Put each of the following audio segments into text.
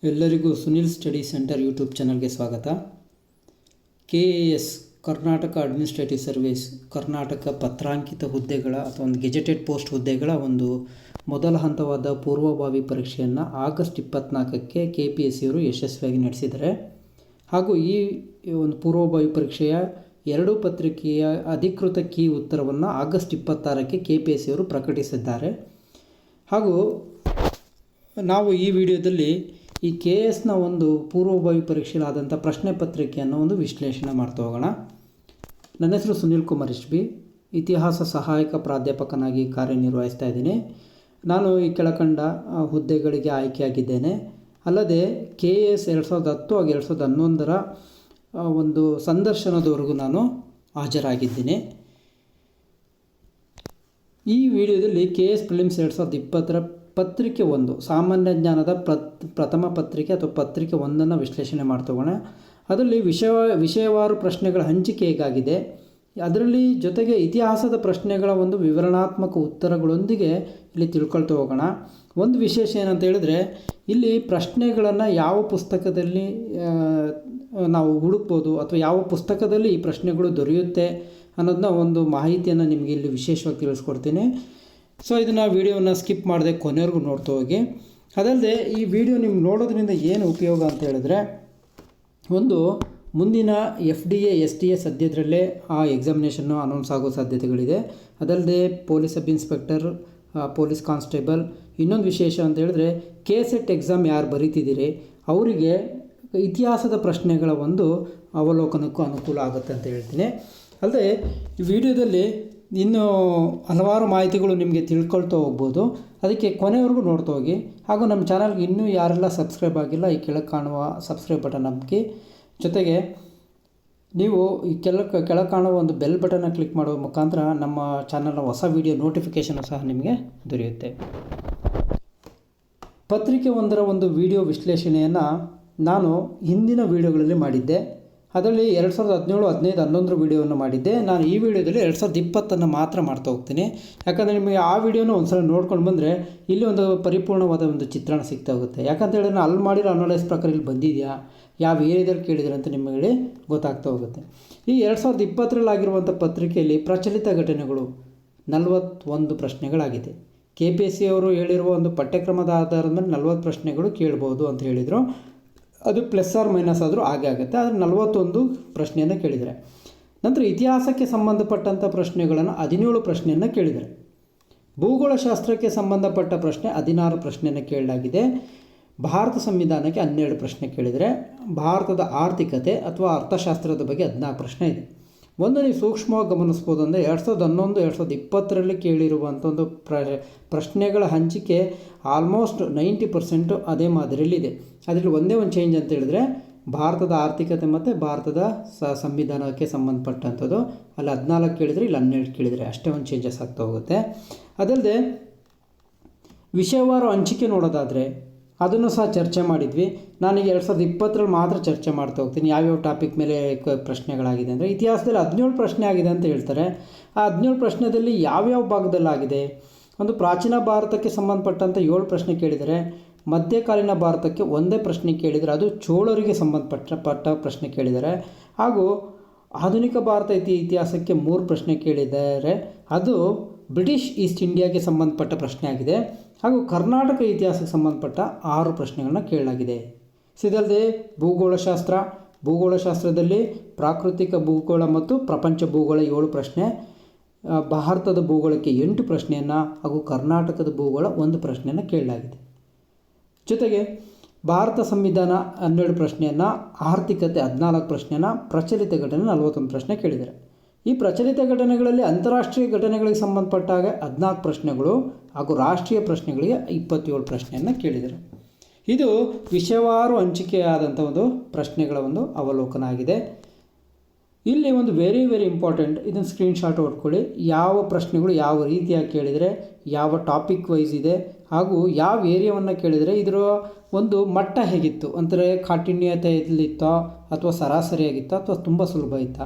ಎಲ್ಲರಿಗೂ Sunil study centre YouTube ಚಾನಲ್ಗೆ ಸ್ವಾಗತ. KAS Karnataka administrative service Karnataka ಪತ್ರಾಂಕಿತ ಹುದ್ದೆಗಳ ಅಥವಾ ಒಂದು ಗೆಜೆಟೆಡ್ ಪೋಸ್ಟ್ ಹುದ್ದೆಗಳ ಒಂದು ಮೊದಲ ಹಂತವಾದ ಪೂರ್ವಭಾವಿ ಪರೀಕ್ಷೆಯನ್ನು ಆಗಸ್ಟ್ 24ಕ್ಕೆ KPSC ಅವರು ಯಶಸ್ವಿಯಾಗಿ ನಡೆಸಿದ್ದಾರೆ. ಹಾಗೂ ಈ ಒಂದು ಪೂರ್ವಭಾವಿ ಪರೀಕ್ಷೆಯ ಎರಡೂ ಪತ್ರಿಕೆಯ ಅಧಿಕೃತ ಕೀ ಉತ್ತರವನ್ನು ಆಗಸ್ಟ್ 26ಕ್ಕೆ KPSC ಅವರು ಪ್ರಕಟಿಸಿದ್ದಾರೆ. ಹಾಗೂ ನಾವು ಈ ವಿಡಿಯೋದಲ್ಲಿ ಈ KSನ ಒಂದು ಪೂರ್ವಭಾವಿ ಪರೀಕ್ಷೆಲಾದಂಥ ಪ್ರಶ್ನೆ ಪತ್ರಿಕೆಯನ್ನು ಒಂದು ವಿಶ್ಲೇಷಣೆ ಮಾಡ್ತಾ ಹೋಗೋಣ. ನನ್ನ ಹೆಸರು ಸುನಿಲ್ ಕುಮಾರ್ HB, ಇತಿಹಾಸ ಸಹಾಯಕ ಪ್ರಾಧ್ಯಾಪಕನಾಗಿ ಕಾರ್ಯನಿರ್ವಹಿಸ್ತಾ ಇದ್ದೀನಿ. ನಾನು ಈ ಕೆಳಕಂಡ ಹುದ್ದೆಗಳಿಗೆ ಆಯ್ಕೆಯಾಗಿದ್ದೇನೆ. ಅಲ್ಲದೆ KS 2010 ಹಾಗೂ 2011ರ ಒಂದು ಸಂದರ್ಶನದವರೆಗೂ ನಾನು ಹಾಜರಾಗಿದ್ದೀನಿ. ಈ ವಿಡಿಯೋದಲ್ಲಿ KS ಪ್ರಿಲಿಮ್ಸ್ 2020ರ ಪತ್ರಿಕೆ 1 ಸಾಮಾನ್ಯ ಜ್ಞಾನದ ಪ್ರಥಮ ಪತ್ರಿಕೆ ಅಥವಾ ಪತ್ರಿಕೆ 1ಅನ್ನು ವಿಶ್ಲೇಷಣೆ ಮಾಡ್ತೋಗೋಣ. ಅದರಲ್ಲಿ ವಿಷಯವಾರು ಪ್ರಶ್ನೆಗಳ ಹಂಚಿಕೆ ಹೇಗಾಗಿದೆ, ಅದರಲ್ಲಿ ಜೊತೆಗೆ ಇತಿಹಾಸದ ಪ್ರಶ್ನೆಗಳ ಒಂದು ವಿವರಣಾತ್ಮಕ ಉತ್ತರಗಳೊಂದಿಗೆ ಇಲ್ಲಿ ತಿಳ್ಕೊಳ್ತಾ ಹೋಗೋಣ. ಒಂದು ವಿಶೇಷ ಏನಂತ ಹೇಳಿದ್ರೆ, ಇಲ್ಲಿ ಪ್ರಶ್ನೆಗಳನ್ನು ಯಾವ ಪುಸ್ತಕದಲ್ಲಿ ನಾವು ಹುಡುಕ್ಬೋದು ಅಥವಾ ಯಾವ ಪುಸ್ತಕದಲ್ಲಿ ಈ ಪ್ರಶ್ನೆಗಳು ದೊರೆಯುತ್ತೆ ಅನ್ನೋದನ್ನ ಒಂದು ಮಾಹಿತಿಯನ್ನು ನಿಮಗೆ ಇಲ್ಲಿ ವಿಶೇಷವಾಗಿ ತಿಳಿಸ್ಕೊಡ್ತೀನಿ. ಸೊ ಇದನ್ನು ವೀಡಿಯೋನ ಸ್ಕಿಪ್ ಮಾಡದೆ ಕೊನೆವರೆಗೂ ನೋಡ್ತಾ ಹೋಗಿ. ಅದಲ್ಲದೆ ಈ ವಿಡಿಯೋ ನಿಮ್ಗೆ ನೋಡೋದ್ರಿಂದ ಏನು ಉಪಯೋಗ ಅಂತ ಹೇಳಿದ್ರೆ, ಒಂದು ಮುಂದಿನ FDA STA ಸದ್ಯದರಲ್ಲೇ ಆ ಎಕ್ಸಾಮಿನೇಷನ್ನು ಅನೌನ್ಸ್ ಆಗೋ ಸಾಧ್ಯತೆಗಳಿದೆ. ಅದಲ್ಲದೆ police sub inspector, police constable. ಇನ್ನೊಂದು ವಿಶೇಷ ಅಂತ ಹೇಳಿದ್ರೆ, KSET ಎಕ್ಸಾಮ್ ಯಾರು ಬರೀತಿದ್ದೀರಿ ಅವರಿಗೆ ಇತಿಹಾಸದ ಪ್ರಶ್ನೆಗಳ ಒಂದು ಅವಲೋಕನಕ್ಕೂ ಅನುಕೂಲ ಆಗುತ್ತೆ ಅಂತ ಹೇಳ್ತೀನಿ. ಅಲ್ಲದೆ ಈ ವಿಡಿಯೋದಲ್ಲಿ ಇನ್ನೂ ಹಲವಾರು ಮಾಹಿತಿಗಳು ನಿಮಗೆ ತಿಳ್ಕೊಳ್ತಾ ಹೋಗ್ಬೋದು. ಅದಕ್ಕೆ ಕೊನೆವರೆಗೂ ನೋಡ್ತಾ ಹೋಗಿ. ಹಾಗೂ ನಮ್ಮ ಚಾನಲ್ಗೆ ಇನ್ನೂ ಯಾರೆಲ್ಲ ಸಬ್ಸ್ಕ್ರೈಬ್ ಆಗಿಲ್ಲ, ಈ ಕೆಳಗೆ ಕಾಣುವ ಸಬ್ಸ್ಕ್ರೈಬ್ ಬಟನ್ ನಮ್ಮಿ, ಜೊತೆಗೆ ನೀವು ಈ ಕೆಳಗೆ ಕಾಣುವ ಒಂದು ಬೆಲ್ ಬಟನ್ನ ಕ್ಲಿಕ್ ಮಾಡುವ ಮುಖಾಂತರ ನಮ್ಮ ಚಾನಲ್ನ ಹೊಸ ವಿಡಿಯೋ ನೋಟಿಫಿಕೇಷನ್ ಸಹ ನಿಮಗೆ ದೊರೆಯುತ್ತೆ. ಪತ್ರಿಕೆ 1ರ ಒಂದು ವಿಡಿಯೋ ವಿಶ್ಲೇಷಣೆಯನ್ನು ನಾನು ಹಿಂದಿನ ವಿಡಿಯೋಗಳಲ್ಲಿ ಮಾಡಿದ್ದೆ. ಅದರಲ್ಲಿ 2017, 15, 11 ವಿಡಿಯೋವನ್ನು ಮಾಡಿದ್ದೆ. ನಾನು ಈ ವಿಡಿಯೋದಲ್ಲಿ 2020 ಮಾತ್ರ ಮಾಡ್ತಾ ಹೋಗ್ತೀನಿ. ಯಾಕಂದರೆ ನಿಮಗೆ ಆ ವಿಡಿಯೋನ ಒಂದು ಸಲ ನೋಡ್ಕೊಂಡು ಬಂದರೆ ಇಲ್ಲಿ ಒಂದು ಪರಿಪೂರ್ಣವಾದ ಒಂದು ಚಿತ್ರಣ ಸಿಗ್ತಾ ಹೋಗುತ್ತೆ. ಯಾಕಂತ ಹೇಳಿದ್ರೆ ನಾನು ಅಲ್ಲಿ ಮಾಡಿರೋ ಅನಾಲೈಸ್ ಪ್ರಕಾರ ಇಲ್ಲಿ ಬಂದಿದೆಯಾ, ಯಾವ ಏರಿಯಾದಲ್ಲಿ ಕೇಳಿದರೆ ಅಂತ ನಿಮಗೆ ಗೊತ್ತಾಗ್ತಾ ಹೋಗುತ್ತೆ. ಈ 2020ರಲ್ಲಿ ಆಗಿರುವಂಥ ಪತ್ರಿಕೆಯಲ್ಲಿ ಪ್ರಚಲಿತ ಘಟನೆಗಳು 41 ಪ್ರಶ್ನೆಗಳಾಗಿದೆ. KPSC ಅವರು ಹೇಳಿರುವ ಒಂದು ಪಠ್ಯಕ್ರಮದ ಆಧಾರದ ಮೇಲೆ 40 ಪ್ರಶ್ನೆಗಳು ಕೇಳ್ಬೋದು ಅಂತ ಹೇಳಿದರು. ಅದು ಪ್ಲಸ್ ಆರ್ ಮೈನಸ್ ಆದರೂ ಹಾಗೆ ಆಗುತ್ತೆ. ಆದರೆ 41 ಪ್ರಶ್ನೆಯನ್ನು ಕೇಳಿದ್ದಾರೆ. ನಂತರ ಇತಿಹಾಸಕ್ಕೆ ಸಂಬಂಧಪಟ್ಟಂಥ ಪ್ರಶ್ನೆಗಳನ್ನು 17 ಪ್ರಶ್ನೆಯನ್ನು ಕೇಳಿದ್ದಾರೆ. ಭೂಗೋಳಶಾಸ್ತ್ರಕ್ಕೆ ಸಂಬಂಧಪಟ್ಟ ಪ್ರಶ್ನೆ 16 ಪ್ರಶ್ನೆಯನ್ನು ಕೇಳಲಾಗಿದೆ. ಭಾರತ ಸಂವಿಧಾನಕ್ಕೆ 12 ಪ್ರಶ್ನೆ ಕೇಳಿದರೆ, ಭಾರತದ ಆರ್ಥಿಕತೆ ಅಥವಾ ಅರ್ಥಶಾಸ್ತ್ರದ ಬಗ್ಗೆ 14 ಪ್ರಶ್ನೆ ಇದೆ. ಒಂದು ನೀವು ಸೂಕ್ಷ್ಮವಾಗಿ ಗಮನಿಸ್ಬೋದು ಅಂದರೆ 2011, 2020ರಲ್ಲಿ ಕೇಳಿರುವಂಥ ಒಂದು ಪ್ರಶ್ನೆಗಳ ಹಂಚಿಕೆ ಆಲ್ಮೋಸ್ಟ್ 90% ಅದೇ ಮಾದರಿಯಲ್ಲಿದೆ. ಅದರಲ್ಲಿ ಒಂದೇ ಒಂದು ಚೇಂಜ್ ಅಂತ ಹೇಳಿದ್ರೆ, ಭಾರತದ ಆರ್ಥಿಕತೆ ಮತ್ತು ಭಾರತದ ಸಂವಿಧಾನಕ್ಕೆ ಸಂಬಂಧಪಟ್ಟಂಥದ್ದು ಅಲ್ಲಿ 14 ಕೇಳಿದರೆ, ಇಲ್ಲಿ 12 ಕೇಳಿದರೆ, ಅಷ್ಟೇ ಒಂದು ಚೇಂಜಸ್ ಆಗ್ತಾ ಹೋಗುತ್ತೆ. ಅದಲ್ಲದೆ ವಿಷಯವಾರು ಹಂಚಿಕೆ ನೋಡೋದಾದರೆ ಅದನ್ನು ಸಹ ಚರ್ಚೆ ಮಾಡಿದ್ವಿ. ನಾನೀಗ 2020ರಲ್ಲಿ ಮಾತ್ರ ಚರ್ಚೆ ಮಾಡ್ತಾ ಹೋಗ್ತೀನಿ. ಯಾವ್ಯಾವ ಟಾಪಿಕ್ ಮೇಲೆ ಪ್ರಶ್ನೆಗಳಾಗಿದೆ ಅಂದರೆ, ಇತಿಹಾಸದಲ್ಲಿ 17 ಪ್ರಶ್ನೆ ಆಗಿದೆ ಅಂತ ಹೇಳ್ತಾರೆ. ಆ 17 ಪ್ರಶ್ನೆಯಲ್ಲಿ ಯಾವ್ಯಾವ ಭಾಗದಲ್ಲಾಗಿದೆ, ಒಂದು ಪ್ರಾಚೀನ ಭಾರತಕ್ಕೆ ಸಂಬಂಧಪಟ್ಟಂಥ 7 ಪ್ರಶ್ನೆ ಕೇಳಿದರೆ, ಮಧ್ಯಕಾಲೀನ ಭಾರತಕ್ಕೆ ಒಂದೇ ಪ್ರಶ್ನೆ ಕೇಳಿದರೆ, ಅದು ಚೋಳರಿಗೆ ಸಂಬಂಧಪಟ್ಟ ಪ್ರಶ್ನೆ ಕೇಳಿದ್ದಾರೆ. ಹಾಗೂ ಆಧುನಿಕ ಭಾರತ ಇತಿಹಾಸಕ್ಕೆ 3 ಪ್ರಶ್ನೆ ಕೇಳಿದ್ದಾರೆ, ಅದು ಬ್ರಿಟಿಷ್ ಈಸ್ಟ್ ಇಂಡಿಯಾಗೆ ಸಂಬಂಧಪಟ್ಟ ಪ್ರಶ್ನೆ ಆಗಿದೆ. ಹಾಗೂ ಕರ್ನಾಟಕ ಇತಿಹಾಸಕ್ಕೆ ಸಂಬಂಧಪಟ್ಟ 6 ಪ್ರಶ್ನೆಗಳನ್ನ ಕೇಳಲಾಗಿದೆ. ಇದಲ್ಲದೆ ಭೂಗೋಳಶಾಸ್ತ್ರದಲ್ಲಿ ಪ್ರಾಕೃತಿಕ ಭೂಗೋಳ ಮತ್ತು ಪ್ರಪಂಚ ಭೂಗೋಳ 7 ಪ್ರಶ್ನೆ, ಭಾರತದ ಭೂಗೋಳಕ್ಕೆ 8 ಪ್ರಶ್ನೆಯನ್ನು ಹಾಗೂ ಕರ್ನಾಟಕದ ಭೂಗೋಳ 1 ಪ್ರಶ್ನೆಯನ್ನು ಕೇಳಲಾಗಿದೆ. ಜೊತೆಗೆ ಭಾರತ ಸಂವಿಧಾನ 12 ಪ್ರಶ್ನೆಯನ್ನು, ಆರ್ಥಿಕತೆ 14 ಪ್ರಶ್ನೆಯನ್ನು, ಪ್ರಚಲಿತ ಘಟನೆ 41 ಪ್ರಶ್ನೆ ಕೇಳಿದ್ದಾರೆ. ಈ ಪ್ರಚಲಿತ ಘಟನೆಗಳಲ್ಲಿ ಅಂತಾರಾಷ್ಟ್ರೀಯ ಘಟನೆಗಳಿಗೆ ಸಂಬಂಧಪಟ್ಟಾಗ 14 ಪ್ರಶ್ನೆಗಳು ಹಾಗೂ ರಾಷ್ಟ್ರೀಯ ಪ್ರಶ್ನೆಗಳಿಗೆ 27 ಪ್ರಶ್ನೆಯನ್ನು ಕೇಳಿದ್ದಾರೆ. ಇದು ವಿಷಯವಾರು ಹಂಚಿಕೆಯಾದಂಥ ಒಂದು ಪ್ರಶ್ನೆಗಳ ಒಂದು ಅವಲೋಕನ ಆಗಿದೆ. ಇಲ್ಲಿ ಒಂದು ವೆರಿ ಇಂಪಾರ್ಟೆಂಟ್, ಇದನ್ನು ಸ್ಕ್ರೀನ್ಶಾಟ್ ಹೊಡ್ಕೊಳ್ಳಿ. ಯಾವ ಪ್ರಶ್ನೆಗಳು ಯಾವ ರೀತಿಯಾಗಿ ಕೇಳಿದರೆ, ಯಾವ ಟಾಪಿಕ್ ವೈಸ್ ಇದೆ, ಹಾಗೂ ಯಾವ ಏರಿಯಾವನ್ನು ಕೇಳಿದರೆ ಇದರ ಒಂದು ಮಟ್ಟ ಹೇಗಿತ್ತು ಅಂದರೆ ಕಾಠಿಣ್ಯತೆಯಲ್ಲಿತ್ತೋ ಅಥವಾ ಸರಾಸರಿಯಾಗಿತ್ತೋ ಅಥವಾ ತುಂಬ ಸುಲಭ ಇತ್ತಾ.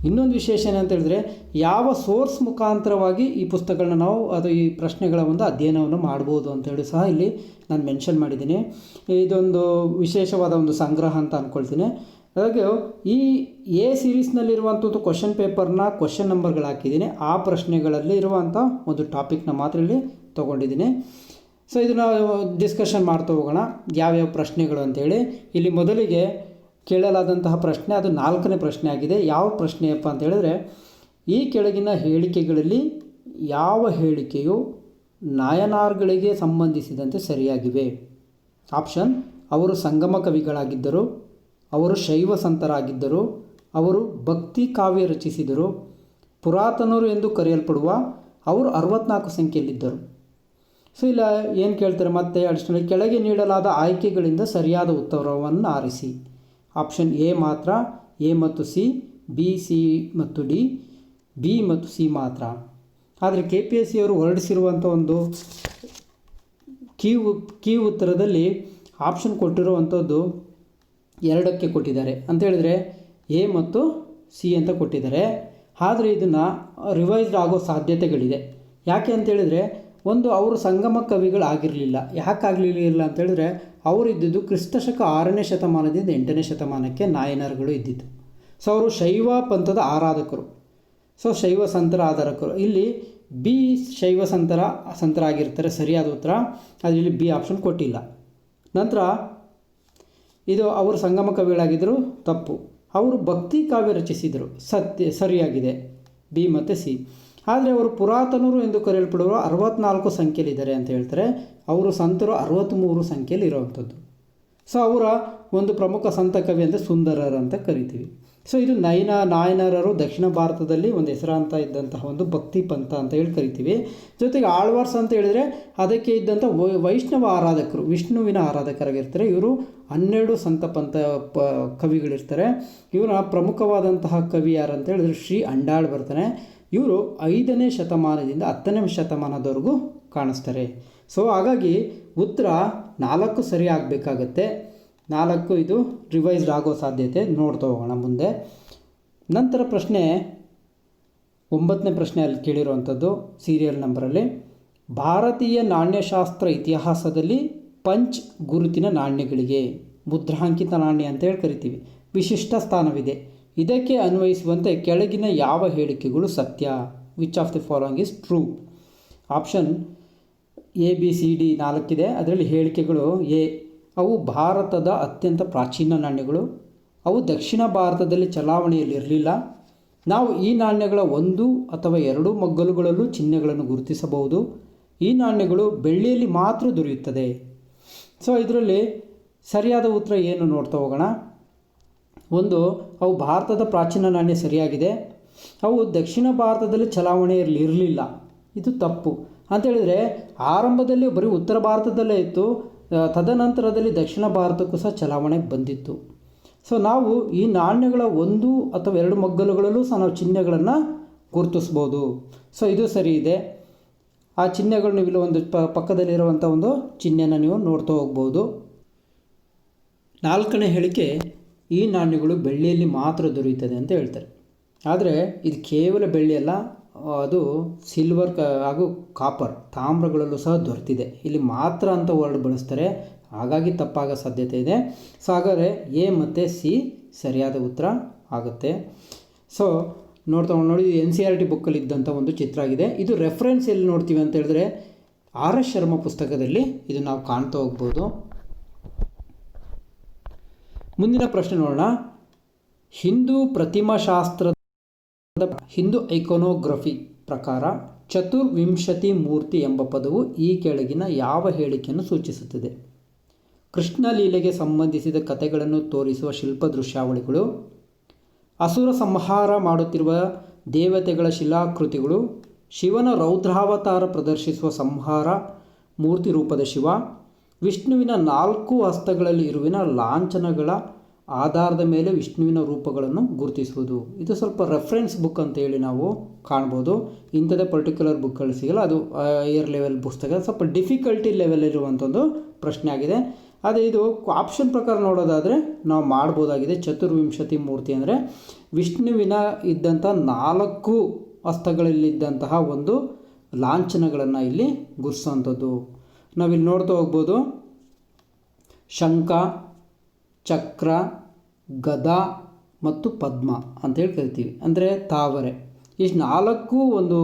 ಇನ್ನೊಂದು ವಿಶೇಷ ಏನಂತ ಹೇಳಿದ್ರೆ ಯಾವ ಸೋರ್ಸ್ ಮುಖಾಂತರವಾಗಿ ಈ ಪುಸ್ತಕಗಳನ್ನ ನಾವು ಈ ಪ್ರಶ್ನೆಗಳ ಒಂದು ಅಧ್ಯಯನವನ್ನು ಮಾಡ್ಬೋದು ಅಂತೇಳಿ ಸಹ ಇಲ್ಲಿ ನಾನು ಮೆನ್ಷನ್ ಮಾಡಿದ್ದೀನಿ. ಇದೊಂದು ವಿಶೇಷವಾದ ಒಂದು ಸಂಗ್ರಹ ಅಂತ ಅಂದ್ಕೊಳ್ತೀನಿ. ಹಾಗೆ ಈ ಎ ಸೀರೀಸ್ನಲ್ಲಿರುವಂಥದ್ದು ಕ್ವಶನ್ ಪೇಪರ್ನ ಕ್ವಶನ್ ನಂಬರ್ಗಳು ಹಾಕಿದ್ದೀನಿ. ಆ ಪ್ರಶ್ನೆಗಳಲ್ಲಿ ಇರುವಂಥ ಒಂದು ಟಾಪಿಕ್ನ ಮಾತ್ರ ಇಲ್ಲಿ ತೊಗೊಂಡಿದ್ದೀನಿ. ಸೊ ಇದನ್ನು ಡಿಸ್ಕಷನ್ ಮಾಡ್ತಾ ಹೋಗೋಣ ಯಾವ್ಯಾವ ಪ್ರಶ್ನೆಗಳು ಅಂತೇಳಿ. ಇಲ್ಲಿ ಮೊದಲಿಗೆ ಕೇಳಲಾದಂತಹ ಪ್ರಶ್ನೆ ಅದು 4ನೇ ಪ್ರಶ್ನೆ ಆಗಿದೆ. ಯಾವ ಪ್ರಶ್ನೆಯಪ್ಪ ಅಂತ ಹೇಳಿದ್ರೆ, ಈ ಕೆಳಗಿನ ಹೇಳಿಕೆಗಳಲ್ಲಿ ಯಾವ ಹೇಳಿಕೆಯು ನಾಯನಾರ್ಗಳಿಗೆ ಸಂಬಂಧಿಸಿದಂತೆ ಸರಿಯಾಗಿವೆ? ಆಪ್ಷನ್: ಅವರು ಸಂಗಮ ಕವಿಗಳಾಗಿದ್ದರು, ಅವರು ಶೈವ ಸಂತರಾಗಿದ್ದರು, ಅವರು ಭಕ್ತಿ ಕಾವ್ಯ ರಚಿಸಿದರು, ಪುರಾತನರು ಎಂದು ಕರೆಯಲ್ಪಡುವ ಅವರು 64 ಸಂಖ್ಯೆಯಲ್ಲಿದ್ದರು. ಸೊ ಇಲ್ಲ ಏನು ಕೇಳ್ತಾರೆ ಮತ್ತೆ ಅಡಿಷನಲ್ ಕೆಳಗೆ ನೀಡಲಾದ ಆಯ್ಕೆಗಳಿಂದ ಸರಿಯಾದ ಉತ್ತರವನ್ನು ಆರಿಸಿ. ಆಪ್ಷನ್ ಎ ಮಾತ್ರ, ಎ ಮತ್ತು ಸಿ, ಬಿ, ಸಿ ಮತ್ತು ಡಿ, ಬಿ ಮತ್ತು ಸಿ ಮಾತ್ರ. ಆದರೆ KPSC ಅವರು ಹೊರಡಿಸಿರುವಂಥ ಒಂದು ಕೀ ಉತ್ತರದಲ್ಲಿ ಆಪ್ಷನ್ ಕೊಟ್ಟಿರುವಂಥದ್ದು 2ಕ್ಕೆ ಕೊಟ್ಟಿದ್ದಾರೆ ಅಂತ ಹೇಳಿದರೆ ಎ ಮತ್ತು ಸಿ ಅಂತ ಕೊಟ್ಟಿದ್ದಾರೆ. ಆದರೆ ಇದನ್ನು ರಿವೈಸ್ಡ್ ಆಗೋ ಸಾಧ್ಯತೆಗಳಿದೆ. ಯಾಕೆ ಅಂತೇಳಿದರೆ, ಒಂದು ಅವರು ಸಂಗಮ ಕವಿಗಳಾಗಿರಲಿಲ್ಲ. ಯಾಕೆ ಆಗಲಿಲ್ಲ ಅಂತೇಳಿದ್ರೆ, ಅವರು ಇದ್ದಿದ್ದು ಕ್ರಿಸ್ತಶಕ 6ನೇ ಶತಮಾನದಿಂದ 8ನೇ ಶತಮಾನಕ್ಕೆ ನಾಯನರ್ಗಳು ಇದ್ದಿದ್ದು. ಸೊ ಅವರು ಶೈವ ಪಂಥದ ಆರಾಧಕರು, ಸೊ ಶೈವ ಸಂತರ ಆಧಾರಕರು. ಇಲ್ಲಿ ಬಿ ಶೈವ ಸಂತರಾಗಿರ್ತಾರೆ ಸರಿಯಾದ ಉತ್ತರ. ಆದರೆ ಇಲ್ಲಿ ಬಿ ಆಪ್ಷನ್ ಕೊಟ್ಟಿಲ್ಲ. ನಂತರ ಇದು ಅವರು ಸಂಗಮ ಕವಿಗಳಾಗಿದ್ದರು, ತಪ್ಪು. ಅವರು ಭಕ್ತಿ ಕಾವ್ಯ ರಚಿಸಿದರು, ಸರಿಯಾಗಿದೆ, ಬಿ ಮತ್ತು ಸಿ. ಆದರೆ ಅವರು ಪುರಾತನರು ಎಂದು ಕರೆಯಲ್ಪಡುವ 64 ಸಂಖ್ಯೆಯಲ್ಲಿದ್ದಾರೆ ಅಂತ ಹೇಳ್ತಾರೆ. ಅವರು ಸಂತರು 63 ಸಂಖ್ಯೆಯಲ್ಲಿ ಇರುವಂಥದ್ದು. ಸೊ ಅವರ ಒಂದು ಪ್ರಮುಖ ಸಂತ ಕವಿ ಅಂದರೆ ಸುಂದರರು ಅಂತ ಕರಿತೀವಿ. ಸೊ ಇದು ನಾಯನರರು ದಕ್ಷಿಣ ಭಾರತದಲ್ಲಿ ಒಂದು ಹೆಸರಾಂತ ಇದ್ದಂತಹ ಒಂದು ಭಕ್ತಿ ಪಂಥ ಅಂತ ಹೇಳಿ ಕರಿತೀವಿ. ಜೊತೆಗೆ ಆಳ್ವಾರ್ಸ್ ಅಂತ ಹೇಳಿದರೆ ಅದಕ್ಕೆ ಇದ್ದಂಥ ವೈಷ್ಣವ ಆರಾಧಕರು, ವಿಷ್ಣುವಿನ ಆರಾಧಕರಾಗಿರ್ತಾರೆ. ಇವರು 12 ಸಂತ ಪಂಥ ಕವಿಗಳಿರ್ತಾರೆ. ಇವರ ಪ್ರಮುಖವಾದಂತಹ ಕವಿ ಯಾರು ಅಂತ ಹೇಳಿದ್ರೆ ಶ್ರೀ ಅಂಡಾಳ್ ಬರ್ತಾನೆ. ಇವರು 5ನೇ ಶತಮಾನದಿಂದ 10ನೇ ಶತಮಾನದವರೆಗೂ ಕಾಣಿಸ್ತಾರೆ. ಸೊ ಹಾಗಾಗಿ ಉತ್ತರ 4 ಸರಿ ಆಗಬೇಕಾಗತ್ತೆ. 4 ಇದು ರಿವೈಸ್ಡ್ ಆಗೋ ಸಾಧ್ಯತೆ ನೋಡ್ತಾ ಹೋಗೋಣ ಮುಂದೆ. ನಂತರ ಪ್ರಶ್ನೆ 9ನೇ ಪ್ರಶ್ನೆ ಅಲ್ಲಿ ಕೇಳಿರುವಂಥದ್ದು ಸೀರಿಯಲ್ ನಂಬರಲ್ಲಿ, ಭಾರತೀಯ ನಾಣ್ಯಶಾಸ್ತ್ರ ಇತಿಹಾಸದಲ್ಲಿ ಪಂಚ್ ಗುರುತಿನ ನಾಣ್ಯಗಳಿಗೆ, ಮುದ್ರಾಂಕಿತ ನಾಣ್ಯ ಅಂತ ಹೇಳಿ ಕರಿತೀವಿ, ವಿಶಿಷ್ಟ ಸ್ಥಾನವಿದೆ. ಇದಕ್ಕೆ ಅನ್ವಯಿಸುವಂತೆ ಕೆಳಗಿನ ಯಾವ ಹೇಳಿಕೆಗಳು ಸತ್ಯ? Which of the following is true? Option A, B, C, D 4 ಇದೆ. ಅದರಲ್ಲಿ ಹೇಳಿಕೆಗಳು: ಎ, ಅವು ಭಾರತದ ಅತ್ಯಂತ ಪ್ರಾಚೀನ ನಾಣ್ಯಗಳು, ಅವು ದಕ್ಷಿಣ ಭಾರತದಲ್ಲಿ ಚಲಾವಣೆಯಲ್ಲಿರಲಿಲ್ಲ, ನಾವು ಈ ನಾಣ್ಯಗಳ 1 ಅಥವಾ 2 ಮಗ್ಗಲುಗಳಲ್ಲೂ ಚಿಹ್ನೆಗಳನ್ನು ಗುರುತಿಸಬಹುದು, ಈ ನಾಣ್ಯಗಳು ಬೆಳ್ಳಿಯಲ್ಲಿ ಮಾತ್ರ ದೊರೆಯುತ್ತದೆ. ಸೊ ಇದರಲ್ಲಿ ಸರಿಯಾದ ಉತ್ತರ ಏನು ನೋಡ್ತಾ ಹೋಗೋಣ. 1, ಅವು ಭಾರತದ ಪ್ರಾಚೀನ ನಾಣ್ಯ ಸರಿಯಾಗಿದೆ. ಅವು ದಕ್ಷಿಣ ಭಾರತದಲ್ಲಿ ಚಲಾವಣೆಯಲ್ಲಿ ಇರಲಿಲ್ಲ, ಇದು ತಪ್ಪು. ಅಂತ ಹೇಳಿದರೆ ಆರಂಭದಲ್ಲಿ ಬರೀ ಉತ್ತರ ಭಾರತದಲ್ಲೇ ಇತ್ತು, ತದನಂತರದಲ್ಲಿ ದಕ್ಷಿಣ ಭಾರತಕ್ಕೂ ಸಹ ಚಲಾವಣೆ ಬಂದಿತ್ತು. ಸೊ ನಾವು ಈ ನಾಣ್ಯಗಳ 1 ಅಥವಾ 2 ಮಗ್ಗಲುಗಳಲ್ಲೂ ಸಹ ನಾವು ಚಿಹ್ನೆಗಳನ್ನು ಗುರುತಿಸ್ಬೋದು. ಸೊ ಇದು ಸರಿ ಇದೆ. ಆ ಚಿಹ್ನೆಗಳು ನೀವು ಇಲ್ಲಿ ಒಂದು ಪಕ್ಕದಲ್ಲಿರುವಂಥ ಒಂದು ಚಿಹ್ನೆಯನ್ನು ನೀವು ನೋಡ್ತಾ ಹೋಗ್ಬೋದು. 4ನೇ ಹೇಳಿಕೆ, ಈ ನಾಣ್ಯಗಳು ಬೆಳ್ಳಿಯಲ್ಲಿ ಮಾತ್ರ ದೊರೆಯುತ್ತದೆ ಅಂತ ಹೇಳ್ತಾರೆ. ಆದರೆ ಇದು ಕೇವಲ ಬೆಳ್ಳಿಯಲ್ಲ, ಅದು ಸಿಲ್ವರ್ ಹಾಗೂ ಕಾಪರ್ ತಾಮ್ರಗಳಲ್ಲೂ ಸಹ ದೊರೆತಿದೆ. ಇಲ್ಲಿ ಮಾತ್ರ ಅಂತ ವರ್ಡ್ ಬಳಸ್ತಾರೆ, ಹಾಗಾಗಿ ತಪ್ಪಾಗೋ ಸಾಧ್ಯತೆ ಇದೆ. ಸೊ ಹಾಗಾದರೆ ಎ ಮತ್ತು ಸಿ ಸರಿಯಾದ ಉತ್ತರ ಆಗುತ್ತೆ. ಸೊ ನೋಡಿ NCERT ಬುಕ್ಕಲ್ಲಿ ಇದ್ದಂಥ ಒಂದು ಚಿತ್ರ ಆಗಿದೆ. ಇದು ರೆಫರೆನ್ಸ್ ಎಲ್ಲಿ ನೋಡ್ತೀವಿ ಅಂತ ಹೇಳಿದ್ರೆ RS ಶರ್ಮ ಪುಸ್ತಕದಲ್ಲಿ ಇದು ನಾವು ಕಾಣ್ತಾ ಹೋಗ್ಬೋದು. ಮುಂದಿನ ಪ್ರಶ್ನೆ ನೋಡೋಣ. ಹಿಂದೂ ಪ್ರತಿಮಾಶಾಸ್ತ್ರದ ಹಿಂದೂ ಐಕೋನೋಗ್ರಫಿ ಪ್ರಕಾರ ಚತುರ್ವಿಂಶತಿ ಮೂರ್ತಿ ಎಂಬ ಪದವು ಈ ಕೆಳಗಿನ ಯಾವ ಹೇಳಿಕೆಯನ್ನು ಸೂಚಿಸುತ್ತದೆ? ಕೃಷ್ಣ ಲೀಲೆಗೆ ಸಂಬಂಧಿಸಿದ ಕಥೆಗಳನ್ನು ತೋರಿಸುವ ಶಿಲ್ಪ ದೃಶ್ಯಾವಳಿಗಳು, ಅಸುರ ಸಂಹಾರ ಮಾಡುತ್ತಿರುವ ದೇವತೆಗಳ ಶಿಲಾಕೃತಿಗಳು, ಶಿವನ ರೌದ್ರಾವತಾರ ಪ್ರದರ್ಶಿಸುವ ಸಂಹಾರ ಮೂರ್ತಿ ರೂಪದ ಶಿವ, ವಿಷ್ಣುವಿನ 4 ಹಸ್ತಗಳಲ್ಲಿ ಇರುವಿನ ಲಾಂಛನಗಳ ಆಧಾರದ ಮೇಲೆ ವಿಷ್ಣುವಿನ ರೂಪಗಳನ್ನು ಗುರುತಿಸುವುದು. ಇದು ಸ್ವಲ್ಪ ರೆಫರೆನ್ಸ್ ಬುಕ್ ಅಂತೇಳಿ ನಾವು ಕಾಣ್ಬೋದು. ಇಂಥದ್ದೇ ಪರ್ಟಿಕ್ಯುಲರ್ ಬುಕ್ಗಳು ಸಿಗಲ್ಲ, ಅದು ಹೈಯರ್ ಲೆವೆಲ್ ಪುಸ್ತಕ, ಸ್ವಲ್ಪ ಡಿಫಿಕಲ್ಟಿ ಲೆವೆಲ್ ಇರುವಂಥದ್ದು ಪ್ರಶ್ನೆ ಆಗಿದೆ. ಅದೇ ಇದು ಆಪ್ಷನ್ ಪ್ರಕಾರ ನೋಡೋದಾದರೆ ನಾವು ಮಾಡ್ಬೋದಾಗಿದೆ. ಚತುರ್ವಿಂಶತಿ ಮೂರ್ತಿ ಅಂದರೆ ವಿಷ್ಣುವಿನ ಇದ್ದಂಥ 4 ಹಸ್ತಗಳಲ್ಲಿದ್ದಂತಹ ಒಂದು ಲಾಂಛನಗಳನ್ನು ಇಲ್ಲಿ ಗುರ್ಸೋವಂಥದ್ದು. ನಾವಿಲ್ಲಿ ನೋಡ್ತಾ ಹೋಗ್ಬೋದು. ಶಂಖ, ಚಕ್ರ, ಗದ ಮತ್ತು ಪದ್ಮ ಅಂತೇಳಿ ಕರಿತೀವಿ, ಅಂದರೆ ತಾವರೆ. ಇಷ್ಟು 4 ಒಂದು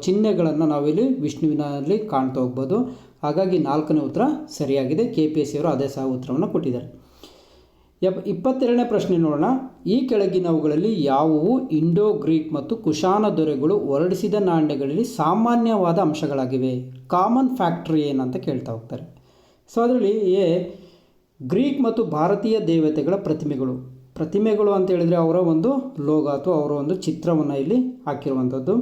ಚಿಹ್ನೆಗಳನ್ನು ನಾವಿಲ್ಲಿ ವಿಷ್ಣುವಿನಲ್ಲಿ ಕಾಣ್ತಾ ಹೋಗ್ಬೋದು. ಹಾಗಾಗಿ 4ನೇ ಉತ್ತರ ಸರಿಯಾಗಿದೆ. KPSC ಅವರು ಅದೇ ಸಹ ಉತ್ತರವನ್ನು ಕೊಟ್ಟಿದ್ದಾರೆ. 22ನೇ ಪ್ರಶ್ನೆ ನೋಡೋಣ. ಈ ಕೆಳಗಿನವುಗಳಲ್ಲಿ ಯಾವುವು ಇಂಡೋ ಗ್ರೀಕ್ ಮತ್ತು ಕುಶಾನ ದೊರೆಗಳು ಹೊರಡಿಸಿದ ನಾಣ್ಯಗಳಲ್ಲಿ ಸಾಮಾನ್ಯವಾದ ಅಂಶಗಳಾಗಿವೆ? ಕಾಮನ್ ಫ್ಯಾಕ್ಟರ್ ಏನಂತ ಕೇಳ್ತಾ ಹೋಗ್ತಾರೆ. ಸೊ ಅದರಲ್ಲಿ ಗ್ರೀಕ್ ಮತ್ತು ಭಾರತೀಯ ದೇವತೆಗಳ ಪ್ರತಿಮೆಗಳು ಅಂತ ಹೇಳಿದರೆ ಅವರ ಒಂದು ಲೋಗ ಅಥವಾ ಅವರ ಒಂದು ಚಿತ್ರವನ್ನು ಇಲ್ಲಿ ಹಾಕಿರುವಂಥದ್ದು.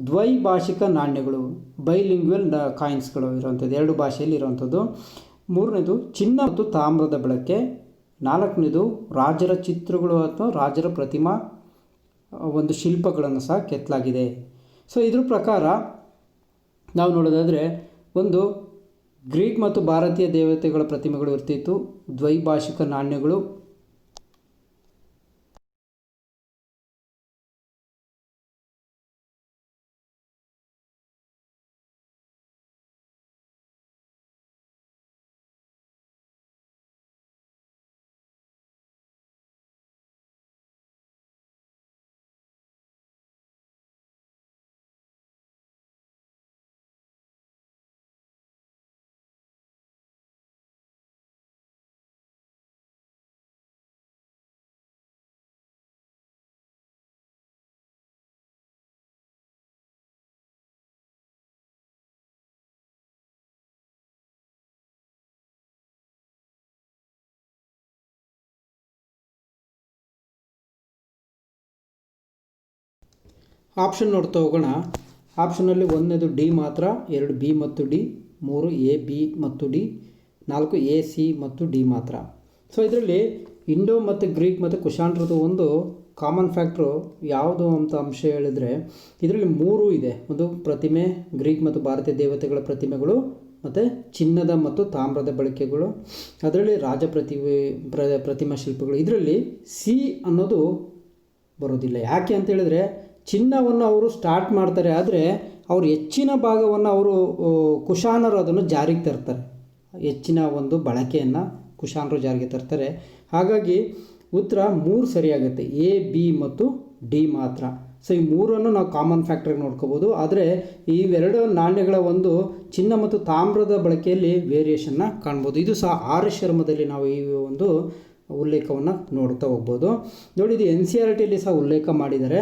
ದ್ವೈಭಾಷಿಕ ನಾಣ್ಯಗಳು, ಬೈಲಿಂಗ್ವಲ್ ಕಾಯಿನ್ಸ್ಗಳು ಇರುವಂಥದ್ದು, 2 ಭಾಷೆಯಲ್ಲಿ ಇರುವಂಥದ್ದು. 3ನೇದು ಚಿನ್ನ ಮತ್ತು ತಾಮ್ರದ ಬಳಕೆ. 4ನೇದು ರಾಜರ ಚಿತ್ರಗಳು ಅಥವಾ ರಾಜರ ಪ್ರತಿಮಾ ಒಂದು ಶಿಲ್ಪಗಳನ್ನು ಸಹ ಕೆತ್ತಲಾಗಿದೆ. ಸೊ ಇದ್ರ ಪ್ರಕಾರ ನಾವು ನೋಡೋದಾದರೆ ಒಂದು ಗ್ರೀಕ್ ಮತ್ತು ಭಾರತೀಯ ದೇವತೆಗಳ ಪ್ರತಿಮೆಗಳು ಇರ್ತಿತ್ತು, ದ್ವೈಭಾಷಿಕ ನಾಣ್ಯಗಳು, ಆಪ್ಷನ್ ನೋಡ್ತಾ ಹೋಗೋಣ. ಆಪ್ಷನಲ್ಲಿ 1ನೇದು ಡಿ ಮಾತ್ರ, 2 ಬಿ ಮತ್ತು ಡಿ, 3 ಎ ಬಿ ಮತ್ತು ಡಿ, 4 ಎ ಸಿ ಮತ್ತು ಡಿ ಮಾತ್ರ. ಸೊ ಇದರಲ್ಲಿ ಇಂಡೋ ಮತ್ತು ಗ್ರೀಕ್ ಮತ್ತು ಕುಶಾನರದು ಒಂದು ಕಾಮನ್ ಫ್ಯಾಕ್ಟ್ರು ಯಾವುದು ಅಂತ ಅಂಶ ಹೇಳಿದರೆ ಇದರಲ್ಲಿ 3 ಇದೆ. ಒಂದು ಪ್ರತಿಮೆ, ಗ್ರೀಕ್ ಮತ್ತು ಭಾರತೀಯ ದೇವತೆಗಳ ಪ್ರತಿಮೆಗಳು, ಮತ್ತು ಚಿನ್ನದ ಮತ್ತು ತಾಮ್ರದ ಬಳಕೆಗಳು, ಅದರಲ್ಲಿ ರಾಜ ಪ್ರತಿಮಾ ಶಿಲ್ಪಗಳು. ಇದರಲ್ಲಿ ಸಿ ಅನ್ನೋದು ಬರೋದಿಲ್ಲ. ಯಾಕೆ ಅಂತ ಹೇಳಿದರೆ ಚಿನ್ನವನ್ನು ಅವರು ಸ್ಟಾರ್ಟ್ ಮಾಡ್ತಾರೆ, ಆದರೆ ಅವರು ಹೆಚ್ಚಿನ ಭಾಗವನ್ನು ಅವರು ಕುಶಾನರು ಅದನ್ನು ಜಾರಿಗೆ ತರ್ತಾರೆ. ಹೆಚ್ಚಿನ ಒಂದು ಬಳಕೆಯನ್ನು ಕುಶಾನರು ಜಾರಿಗೆ ತರ್ತಾರೆ. ಹಾಗಾಗಿ ಉತ್ತರ 3 ಸರಿಯಾಗುತ್ತೆ. ಎ ಬಿ ಮತ್ತು ಡಿ ಮಾತ್ರ. ಸೊ ಈ 3ಅನ್ನು ನಾವು ಕಾಮನ್ ಫ್ಯಾಕ್ಟ್ರಿಗೆ ನೋಡ್ಕೋಬೋದು. ಆದರೆ ಇವೆರಡು ನಾಣ್ಯಗಳ ಒಂದು ಚಿನ್ನ ಮತ್ತು ತಾಮ್ರದ ಬಳಕೆಯಲ್ಲಿ ವೇರಿಯೇಷನ್ನ ಕಾಣ್ಬೋದು. ಇದು ಸಹ ಆರ್ಯಶರ್ಮದಲ್ಲಿ ನಾವು ಈ ಒಂದು ಉಲ್ಲೇಖವನ್ನು ನೋಡ್ತಾ ಹೋಗ್ಬೋದು. ನೋಡಿ, ಇದು NCERTಯಲ್ಲಿ ಸಹ ಉಲ್ಲೇಖ ಮಾಡಿದ್ದಾರೆ.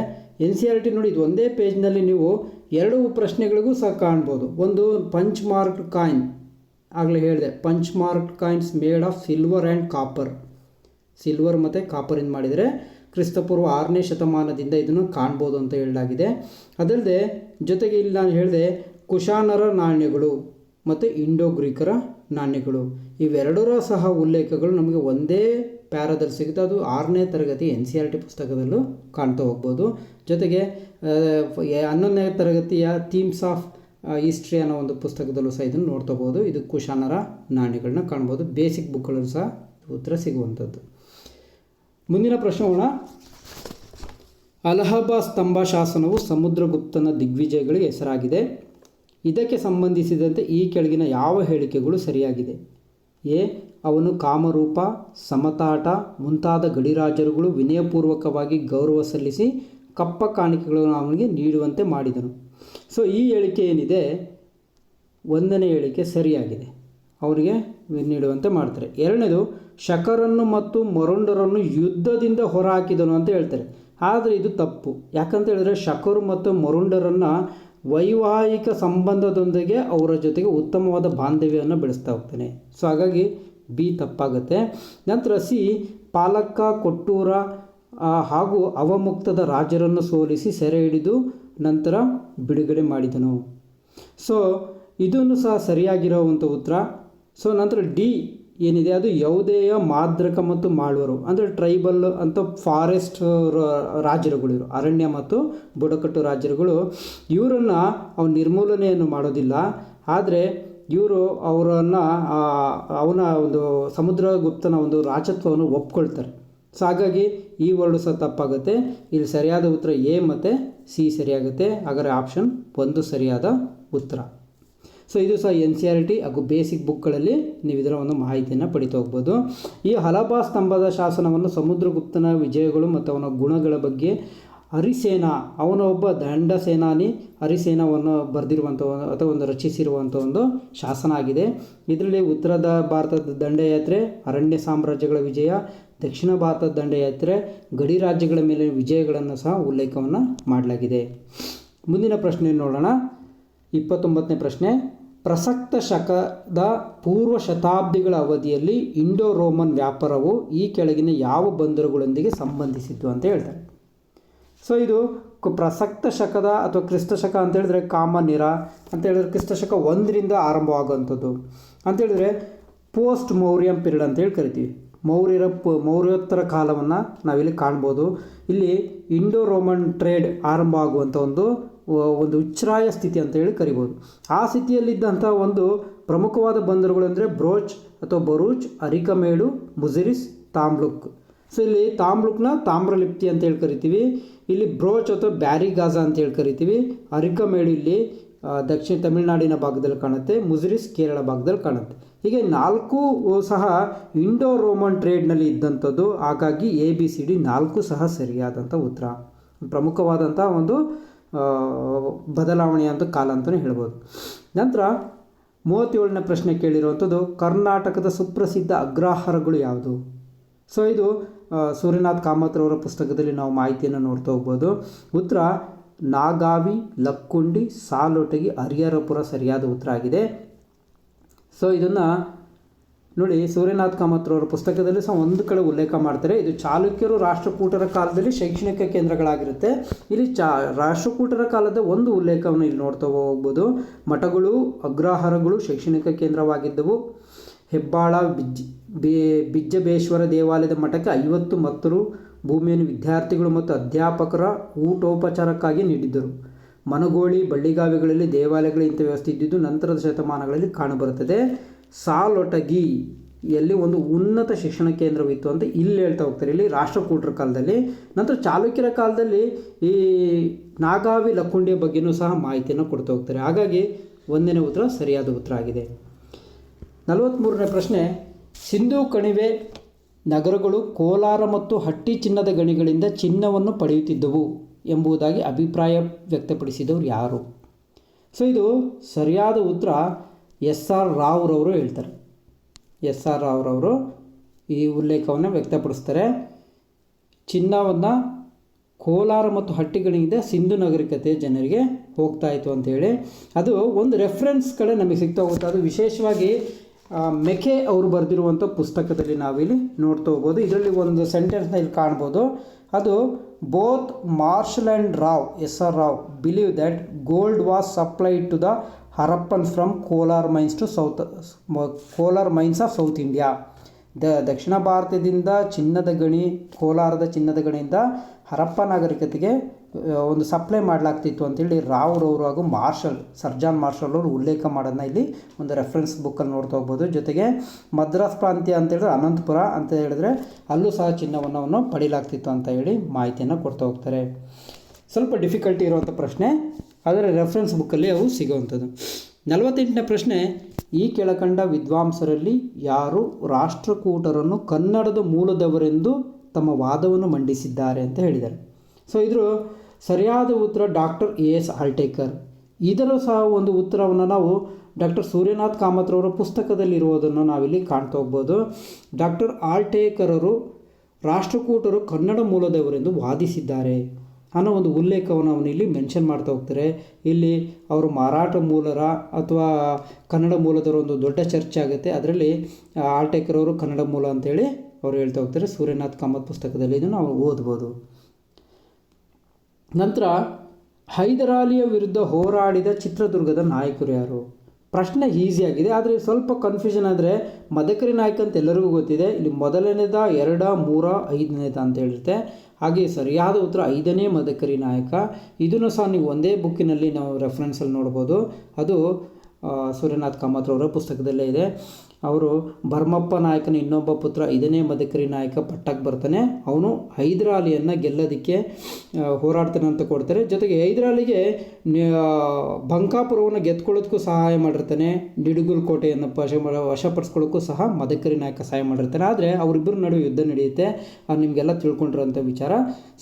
NCERT ನೋಡಿ, ಇದು ಒಂದೇ ಪೇಜ್ನಲ್ಲಿ ನೀವು 2 ಪ್ರಶ್ನೆಗಳಿಗೂ ಸಹ ಕಾಣ್ಬೋದು. ಒಂದು ಪಂಚ್ ಮಾರ್ಕ್ಡ್ ಕಾಯಿನ್, ಆಗಲೇ ಹೇಳಿದೆ, punch marked coins made of silver and copper, silver ಮತ್ತು ಕಾಪರಿಂದ ಮಾಡಿದರೆ ಕ್ರಿಸ್ತಪೂರ್ವ 6ನೇ ಶತಮಾನದಿಂದ ಇದನ್ನು ಕಾಣ್ಬೋದು ಅಂತ ಹೇಳಲಾಗಿದೆ. ಅದಲ್ಲದೆ ಜೊತೆಗೆ ಇಲ್ಲಿ ನಾನು ಹೇಳಿದೆ ಕುಶಾನರ ನಾಣ್ಯಗಳು ಮತ್ತು ಇಂಡೋ ಗ್ರೀಕರ ನಾಣ್ಯಗಳು, ಇವೆರಡರ ಸಹ ಉಲ್ಲೇಖಗಳು ನಮಗೆ ಒಂದೇ ಪ್ಯಾರಾದಲ್ಲಿ ಸಿಗುತ್ತೆ. ಅದು 6ನೇ ತರಗತಿ NCERT ಪುಸ್ತಕದಲ್ಲೂ ಕಾಣ್ತಾ ಹೋಗ್ಬೋದು. ಜೊತೆಗೆ 11ನೇ ತರಗತಿಯ ಥೀಮ್ಸ್ ಆಫ್ ಹಿಸ್ಟ್ರಿ ಅನ್ನೋ ಒಂದು ಪುಸ್ತಕದಲ್ಲೂ ಸಹ ಇದನ್ನು ನೋಡ್ಕೋಬೋದು. ಇದು ಕುಶಾನರ ನಾಣ್ಯಗಳನ್ನ ಕಾಣ್ಬೋದು. ಬೇಸಿಕ್ ಬುಕ್ಗಳಲ್ಲೂ ಸಹ ಉತ್ತರ ಸಿಗುವಂಥದ್ದು. ಮುಂದಿನ ಪ್ರಶ್ನೆ ಹೋಗೋಣ. ಅಲಹಾಬಾದ್ ಸ್ತಂಭ ಶಾಸನವು ಸಮುದ್ರಗುಪ್ತನ ದಿಗ್ವಿಜಯಗಳಿಗೆ ಹೆಸರಾಗಿದೆ. ಇದಕ್ಕೆ ಸಂಬಂಧಿಸಿದಂತೆ ಈ ಕೆಳಗಿನ ಯಾವ ಹೇಳಿಕೆಗಳು ಸರಿಯಾಗಿದೆ? ಎ, ಅವನು ಕಾಮರೂಪ, ಸಮತಾಟ ಮುಂತಾದ ಗಡಿರಾಜರುಗಳು ವಿನಯಪೂರ್ವಕವಾಗಿ ಗೌರವ ಸಲ್ಲಿಸಿ ಕಪ್ಪ ಕಾಣಿಕೆಗಳನ್ನು ಅವನಿಗೆ ನೀಡುವಂತೆ ಮಾಡಿದನು. ಸೊ ಈ ಹೇಳಿಕೆ ಏನಿದೆ, 1ನೇ ಹೇಳಿಕೆ ಸರಿಯಾಗಿದೆ, ಅವರಿಗೆ ನೀಡುವಂತೆ ಮಾಡ್ತಾರೆ. 2ನೇದು ಶಕರನ್ನು ಮತ್ತು ಮರುಂಡರನ್ನು ಯುದ್ಧದಿಂದ ಹೊರಹಾಕಿದನು ಅಂತ ಹೇಳ್ತಾರೆ. ಆದರೆ ಇದು ತಪ್ಪು. ಯಾಕಂತ ಹೇಳಿದ್ರೆ ಶಕರು ಮತ್ತು ಮರುಂಡರನ್ನು ವೈವಾಹಿಕ ಸಂಬಂಧದೊಂದಿಗೆ ಅವರ ಜೊತೆಗೆ ಉತ್ತಮವಾದ ಬಾಂಧವ್ಯವನ್ನು ಬೆಳೆಸ್ತಾ ಹೋಗ್ತಾನೆ. ಸೊ ಹಾಗಾಗಿ ಬಿ ತಪ್ಪಾಗುತ್ತೆ. ನಂತರ ಸಿ, ಪಾಲಕ್ಕ, ಕೊಟ್ಟೂರ ಹಾಗೂ ಅವಮುಕ್ತದ ರಾಜರನ್ನು ಸೋಲಿಸಿ ಸೆರೆ ಹಿಡಿದು ನಂತರ ಬಿಡುಗಡೆ ಮಾಡಿದನು. ಸೊ ಇದನ್ನು ಸಹ ಸರಿಯಾಗಿರುವಂಥ ಉತ್ತರ. ಸೊ ನಂತರ ಡಿ, ಏನಿದೆ ಅದು ಯೌದೇಯ, ಮಾದ್ರಕ ಮತ್ತು ಮಾಳ್ವರು ಅಂದರೆ ಟ್ರೈಬಲ್ ಅಂತ ಫಾರೆಸ್ಟ್ ರಾಜರುಗಳು, ಅರಣ್ಯ ಮತ್ತು ಬುಡಕಟ್ಟು ರಾಜರುಗಳು, ಇವರನ್ನು ಅವ್ರು ನಿರ್ಮೂಲನೆಯನ್ನು ಮಾಡೋದಿಲ್ಲ. ಆದರೆ ಇವರು ಅವರನ್ನು ಅವನ ಒಂದು ಸಮುದ್ರಗುಪ್ತನ ಒಂದು ರಾಜತ್ವವನ್ನು ಒಪ್ಕೊಳ್ತಾರೆ. ಸೊ ಹಾಗಾಗಿ ಈ ವರ್ಡು ಸಹ ತಪ್ಪಾಗುತ್ತೆ. ಇಲ್ಲಿ ಸರಿಯಾದ ಉತ್ತರ ಎ ಮತ್ತು ಸಿ ಸರಿಯಾಗುತ್ತೆ. ಹಾಗಾದರೆ ಆಪ್ಷನ್ 1 ಸರಿಯಾದ ಉತ್ತರ. ಸೊ ಇದು ಸಹ NCERT ಹಾಗೂ ಬೇಸಿಕ್ ಬುಕ್ಗಳಲ್ಲಿ ನೀವು ಇದರ ಒಂದು ಮಾಹಿತಿಯನ್ನು ಪಡಿತಾ ಹೋಗ್ಬೋದು. ಈ ಹಲಬಾ ಸ್ತಂಭದ ಶಾಸನವನ್ನು ಸಮುದ್ರಗುಪ್ತನ ವಿಜಯಗಳು ಮತ್ತು ಅವನ ಗುಣಗಳ ಬಗ್ಗೆ ಹರಿಸೇನ, ಅವನ ಒಬ್ಬ ದಂಡ ಸೇನಾನಿ ಹರಿಸೇನವನ್ನು ಬರೆದಿರುವಂಥ ಅಥವಾ ಒಂದು ರಚಿಸಿರುವಂಥ ಒಂದು ಶಾಸನ ಆಗಿದೆ. ಇದರಲ್ಲಿ ಉತ್ತರದ ಭಾರತದ ದಂಡಯಾತ್ರೆ, ಅರಣ್ಯ ಸಾಮ್ರಾಜ್ಯಗಳ ವಿಜಯ, ದಕ್ಷಿಣ ಭಾರತದ ದಂಡಯಾತ್ರೆ, ಗಡಿ ರಾಜ್ಯಗಳ ಮೇಲೆ ವಿಜಯಗಳನ್ನು ಸಹ ಉಲ್ಲೇಖವನ್ನು ಮಾಡಲಾಗಿದೆ. ಮುಂದಿನ ಪ್ರಶ್ನೆ ನೋಡೋಣ. 29ನೇ ಪ್ರಶ್ನೆ, ಪ್ರಸಕ್ತ ಶಕದ ಪೂರ್ವ ಶತಾಬ್ದಿಗಳ ಅವಧಿಯಲ್ಲಿ ಇಂಡೋ ರೋಮನ್ ವ್ಯಾಪಾರವು ಈ ಕೆಳಗಿನ ಯಾವ ಬಂದರುಗಳೊಂದಿಗೆ ಸಂಬಂಧಿಸಿತ್ತು ಅಂತ ಹೇಳ್ತಾರೆ. ಸೊ ಇದು ಪ್ರಸಕ್ತ ಶಕದ ಅಥವಾ ಕ್ರಿಸ್ತಶಕ ಅಂತ ಹೇಳಿದ್ರೆ ಕಾಮನ್ ಇರಾ ಅಂತ ಹೇಳಿದ್ರೆ ಕ್ರಿಸ್ತಶಕ 1ರಿಂದ ಆರಂಭವಾಗುವಂಥದ್ದು. ಅಂತೇಳಿದ್ರೆ ಪೋಸ್ಟ್ ಮೌರ್ಯಂ ಪೀರಿಯಡ್ ಅಂತೇಳಿ ಕರಿತೀವಿ. ಮೌರ್ಯೋತ್ತರ ಕಾಲವನ್ನು ನಾವಿಲ್ಲಿ ಕಾಣ್ಬೋದು. ಇಲ್ಲಿ ಇಂಡೋ ರೋಮನ್ ಟ್ರೇಡ್ ಆರಂಭ ಆಗುವಂಥ ಒಂದು ಉಚ್ಛ್ರಾಯ ಸ್ಥಿತಿ ಅಂತೇಳಿ ಕರಿಬೋದು. ಆ ಸ್ಥಿತಿಯಲ್ಲಿದ್ದಂಥ ಒಂದು ಪ್ರಮುಖವಾದ ಬಂದರುಗಳು ಅಂದರೆ ಬ್ರೋಚ್ ಅಥವಾ ಬರೂಚ್, ಅರಿಕಮೇಡು, ಮುಜಿರಿಸ್, ತಾಮ್ಲುಕ್. ಸೊ ಇಲ್ಲಿ ತಾಮ್ಲುಕ್ನ ತಾಮ್ರಲಿಪ್ತಿ ಅಂತೇಳಿ ಕರಿತೀವಿ. ಇಲ್ಲಿ ಬ್ರೋಚ್ ಅಥವಾ ಬ್ಯಾರಿಗಾಜಾ ಅಂತೇಳಿ ಕರಿತೀವಿ. ಅರಿಕಮೇಡು ಇಲ್ಲಿ ದಕ್ಷಿಣ ತಮಿಳುನಾಡಿನ ಭಾಗದಲ್ಲಿ ಕಾಣುತ್ತೆ. ಮುಜಿರಿಸ್ ಕೇರಳ ಭಾಗದಲ್ಲಿ ಕಾಣುತ್ತೆ. ಹೀಗೆ 4 ಸಹ ಇಂಡೋ ರೋಮನ್ ಟ್ರೇಡ್ನಲ್ಲಿ ಇದ್ದಂಥದ್ದು. ಹಾಗಾಗಿ ABCD 4 ಸಹ ಸರಿಯಾದಂಥ ಉತ್ತರ. ಪ್ರಮುಖವಾದಂಥ ಒಂದು ಬದಲಾವಣೆಯ ಕಾಲ ಅಂತಲೇ ಹೇಳ್ಬೋದು. ನಂತರ 37ನೇ ಪ್ರಶ್ನೆ ಕೇಳಿರುವಂಥದ್ದು, ಕರ್ನಾಟಕದ ಸುಪ್ರಸಿದ್ಧ ಅಗ್ರಹಾರಗಳು ಯಾವುದು? ಸೊ ಇದು ಸೂರ್ಯನಾಥ್ ಕಾಮತ್ರವರ ಪುಸ್ತಕದಲ್ಲಿ ನಾವು ಮಾಹಿತಿಯನ್ನು ನೋಡ್ತಾ ಹೋಗ್ಬೋದು. ಉತ್ತರ ನಾಗಾವಿ, ಲಕ್ಕುಂಡಿ, ಸಾಲೋಟಗಿ, ಹರಿಹರಪುರ ಸರಿಯಾದ ಉತ್ತರ ಆಗಿದೆ. ಸೊ ಇದನ್ನು ನೋಡಿ, ಸೂರ್ಯನಾಥ್ ಕಾಮತ್ರವರ ಪುಸ್ತಕದಲ್ಲಿ ಸಹ ಒಂದು ಕಡೆ ಉಲ್ಲೇಖ ಮಾಡ್ತಾರೆ. ಇದು ಚಾಲುಕ್ಯರು ರಾಷ್ಟ್ರಕೂಟರ ಕಾಲದಲ್ಲಿ ಶೈಕ್ಷಣಿಕ ಕೇಂದ್ರಗಳಾಗಿರುತ್ತೆ. ಇಲ್ಲಿ ರಾಷ್ಟ್ರಕೂಟರ ಕಾಲದ ಒಂದು ಉಲ್ಲೇಖವನ್ನು ಇಲ್ಲಿ ನೋಡ್ತಾ ಹೋಗ್ಬೋದು. ಮಠಗಳು, ಅಗ್ರಹಾರಗಳು ಶೈಕ್ಷಣಿಕ ಕೇಂದ್ರವಾಗಿದ್ದವು. ಹೆಬ್ಬಾಳ ಬಿಜ್ಜಬೇಶ್ವರ ದೇವಾಲಯದ ಮಠಕ್ಕೆ 50 ಮತ್ತರು ಭೂಮಿಯನ್ನು ವಿದ್ಯಾರ್ಥಿಗಳು ಮತ್ತು ಅಧ್ಯಾಪಕರ ಊಟೋಪಚಾರಕ್ಕಾಗಿ ನೀಡಿದ್ದರು. ಮನಗೋಳಿ, ಬಳ್ಳಿಗಾವಿಗಳಲ್ಲಿ ದೇವಾಲಯಗಳು ಇಂಥ ವ್ಯವಸ್ಥೆ ಇದ್ದಿದ್ದು ನಂತರದ ಶತಮಾನಗಳಲ್ಲಿ ಕಾಣಬರುತ್ತದೆ. ಸಾಲೊಟಗಿಯಲ್ಲಿ ಒಂದು ಉನ್ನತ ಶಿಕ್ಷಣ ಕೇಂದ್ರವಿತ್ತು ಅಂತ ಇಲ್ಲಿ ಹೇಳ್ತಾ ಹೋಗ್ತಾರೆ. ಇಲ್ಲಿ ರಾಷ್ಟ್ರಕೂಟರ ಕಾಲದಲ್ಲಿ. ನಂತರ ಚಾಲುಕ್ಯರ ಕಾಲದಲ್ಲಿ ಈ ನಾಗಾವಿ, ಲಕ್ಕುಂಡಿಯ ಬಗ್ಗೆಯೂ ಸಹ ಮಾಹಿತಿಯನ್ನು ಕೊಡ್ತಾ ಹೋಗ್ತಾರೆ. ಹಾಗಾಗಿ 1ನೇ ಉತ್ತರ ಸರಿಯಾದ ಉತ್ತರ ಆಗಿದೆ. 43ನೇ ಪ್ರಶ್ನೆ, ಸಿಂಧೂ ಕಣಿವೆ ನಗರಗಳು ಕೋಲಾರ ಮತ್ತು ಹಟ್ಟಿ ಚಿನ್ನದ ಗಣಿಗಳಿಂದ ಚಿನ್ನವನ್ನು ಪಡೆಯುತ್ತಿದ್ದವು ಎಂಬುದಾಗಿ ಅಭಿಪ್ರಾಯ ವ್ಯಕ್ತಪಡಿಸಿದವರು ಯಾರು? ಸೊ ಇದು ಸರಿಯಾದ ಉತ್ತರ SR ರಾವ್ರವರು ಹೇಳ್ತಾರೆ. SR ರಾವ್ರವರು ಈ ಉಲ್ಲೇಖವನ್ನು ವ್ಯಕ್ತಪಡಿಸ್ತಾರೆ. ಚಿನ್ನವನ್ನು ಕೋಲಾರ ಮತ್ತು ಹಟ್ಟಿಗಳಿಂದ ಸಿಂಧು ನಾಗರಿಕತೆ ಜನರಿಗೆ ಹೋಗ್ತಾ ಇತ್ತು ಅಂತೇಳಿ. ಅದು ಒಂದು ರೆಫರೆನ್ಸ್ ಕಡೆ ನಮಗೆ ಸಿಗ್ತಾ ಹೋಗುತ್ತೆ. ಅದು ವಿಶೇಷವಾಗಿ ಮೆಕೆ ಅವರು ಬರೆದಿರುವಂಥ ಪುಸ್ತಕದಲ್ಲಿ ನಾವಿಲ್ಲಿ ನೋಡ್ತಾ ಹೋಗ್ಬೋದು. ಇದರಲ್ಲಿ ಒಂದು ಸೆಂಟೆನ್ಸ್ನ ಇಲ್ಲಿ ಕಾಣ್ಬೋದು. ಅದು both Marshall and Rao, SR Rao believe that gold was supplied to the Harappan from Kolar mines of South India. ದಕ್ಷಿಣ ಭಾರತದಿಂದ ಚಿನ್ನದ ಗಣಿ, ಕೋಲಾರದ ಚಿನ್ನದ ಗಣಿಯಿಂದ ಹರಪ್ಪ ನಾಗರಿಕತೆಗೆ ಒಂದು ಸಪ್ಲೈ ಮಾಡಲಾಗ್ತಿತ್ತು ಅಂತೇಳಿ ರಾವ್ರವರು ಹಾಗೂ ಸರ್ಜಾನ್ ಮಾರ್ಷಲ್ ಅವರು ಉಲ್ಲೇಖ ಮಾಡೋದನ್ನ ಇಲ್ಲಿ ಒಂದು ರೆಫರೆನ್ಸ್ ಬುಕ್ಕಲ್ಲಿ ನೋಡ್ತಾ ಹೋಗ್ಬೋದು. ಜೊತೆಗೆ ಮದ್ರಾಸ್ ಪ್ರಾಂತ್ಯ ಅಂತೇಳಿದ್ರೆ ಅನಂತಪುರ ಅಂತ ಹೇಳಿದ್ರೆ ಅಲ್ಲೂ ಸಹ ಚಿನ್ನವನ್ನು ಪಡೀಲಾಗ್ತಿತ್ತು ಅಂತ ಹೇಳಿ ಮಾಹಿತಿಯನ್ನು ಕೊಡ್ತಾ ಹೋಗ್ತಾರೆ. ಸ್ವಲ್ಪ ಡಿಫಿಕಲ್ಟಿ ಇರುವಂಥ ಪ್ರಶ್ನೆ, ಆದರೆ ರೆಫರೆನ್ಸ್ ಬುಕ್ಕಲ್ಲಿ ಅವು ಸಿಗುವಂಥದ್ದು. 48ನೇ ಪ್ರಶ್ನೆ, ಈ ಕೆಳಕಂಡ ವಿದ್ವಾಂಸರಲ್ಲಿ ಯಾರು ರಾಷ್ಟ್ರಕೂಟರನ್ನು ಕನ್ನಡದ ಮೂಲದವರೆಂದು ತಮ್ಮ ವಾದವನ್ನು ಮಂಡಿಸಿದ್ದಾರೆ ಅಂತ ಹೇಳಿದ್ದಾರೆ. ಸೊ ಇದ್ರ ಸರಿಯಾದ ಉತ್ತರ ಡಾಕ್ಟರ್ AS ಆಲ್ಟೇಕರ್. ಇದರ ಸಹ ಒಂದು ಉತ್ತರವನ್ನು ನಾವು ಡಾಕ್ಟರ್ ಸೂರ್ಯನಾಥ್ ಕಾಮತ್ರವರ ಪುಸ್ತಕದಲ್ಲಿರುವುದನ್ನು ನಾವಿಲ್ಲಿ ಕಾಣ್ತಾ ಹೋಗ್ಬೋದು. ಡಾಕ್ಟರ್ ಆಲ್ಟೇಕರರು ರಾಷ್ಟ್ರಕೂಟರು ಕನ್ನಡ ಮೂಲದವರೆಂದು ವಾದಿಸಿದ್ದಾರೆ ಅನ್ನೋ ಒಂದು ಉಲ್ಲೇಖವನ್ನು ಅವನು ಇಲ್ಲಿ ಮೆನ್ಷನ್ ಮಾಡ್ತಾ ಹೋಗ್ತಾರೆ. ಇಲ್ಲಿ ಅವರು ಮರಾಠ ಮೂಲರ ಅಥವಾ ಕನ್ನಡ ಮೂಲದವರು ಒಂದು ದೊಡ್ಡ ಚರ್ಚೆ ಆಗುತ್ತೆ. ಅದರಲ್ಲಿ ಆಲ್ಟೇಕರ್ ಅವರು ಕನ್ನಡ ಮೂಲ ಅಂತೇಳಿ ಅವರು ಹೇಳ್ತಾ ಹೋಗ್ತಾರೆ. ಸೂರ್ಯನಾಥ್ ಕಾಮತ್ ಪುಸ್ತಕದಲ್ಲಿ ಇದನ್ನು ನಾವು ಓದ್ಬೋದು. ನಂತರ ಹೈದರಾಲಿಯ ವಿರುದ್ಧ ಹೋರಾಡಿದ ಚಿತ್ರದುರ್ಗದ ನಾಯಕರು ಯಾರು? ಪ್ರಶ್ನೆ ಈಸಿಯಾಗಿದೆ, ಆದರೆ ಸ್ವಲ್ಪ ಕನ್ಫ್ಯೂಷನ್ ಆದರೆ ಮದಕರಿ ನಾಯಕ ಅಂತ ಎಲ್ಲರಿಗೂ ಗೊತ್ತಿದೆ. ಇಲ್ಲಿ ಮೊದಲನೇದ, 2, 3, 5ನೇದ ಅಂತ ಹೇಳಿರುತ್ತೆ. ಹಾಗೆ ಸರಿಯಾದ ಉತ್ತರ 5ನೇ ಮದಕರಿ ನಾಯಕ. ಇದನ್ನು ಸಹ ನೀವು ಒಂದೇ ಬುಕ್ಕಿನಲ್ಲಿ ನಾವು ರೆಫರೆನ್ಸಲ್ಲಿ ನೋಡ್ಬೋದು. ಅದು ಸೂರ್ಯನಾಥ್ ಕಾಮತ್ರವರ ಪುಸ್ತಕದಲ್ಲೇ ಇದೆ. ಅವರು ಭರ್ಮಪ್ಪ ನಾಯಕನ ಇನ್ನೊಬ್ಬ ಪುತ್ರ 5ನೇ ಮದಕರಿ ನಾಯಕ ಪಟ್ಟಕ್ಕೆ ಬರ್ತಾನೆ. ಅವನು ಹೈದರಾಲಿಯನ್ನು ಗೆಲ್ಲೋದಕ್ಕೆ ಹೋರಾಡ್ತಾನೆ ಅಂತ ಕೊಡ್ತಾರೆ. ಜೊತೆಗೆ ಹೈದರಾಲಿಗೆ ಬಂಕಾಪುರವನ್ನು ಗೆದ್ಕೊಳ್ಳೋದಕ್ಕೂ ಸಹಾಯ ಮಾಡಿರ್ತಾನೆ. ನಿಡುಗುಲ್ ಕೋಟೆಯನ್ನು ವಶಪಡಿಸ್ಕೊಳ್ಳೋಕ್ಕೂ ಸಹ ಮದಕರಿ ನಾಯಕ ಸಹಾಯ ಮಾಡಿರ್ತಾನೆ. ಆದರೆ ಅವರಿಬ್ಬರ ನಡುವೆ ಯುದ್ಧ ನಡೆಯುತ್ತೆ. ಅದು ನಿಮಗೆಲ್ಲ ತಿಳ್ಕೊಂಡಿರೋಂಥ ವಿಚಾರ.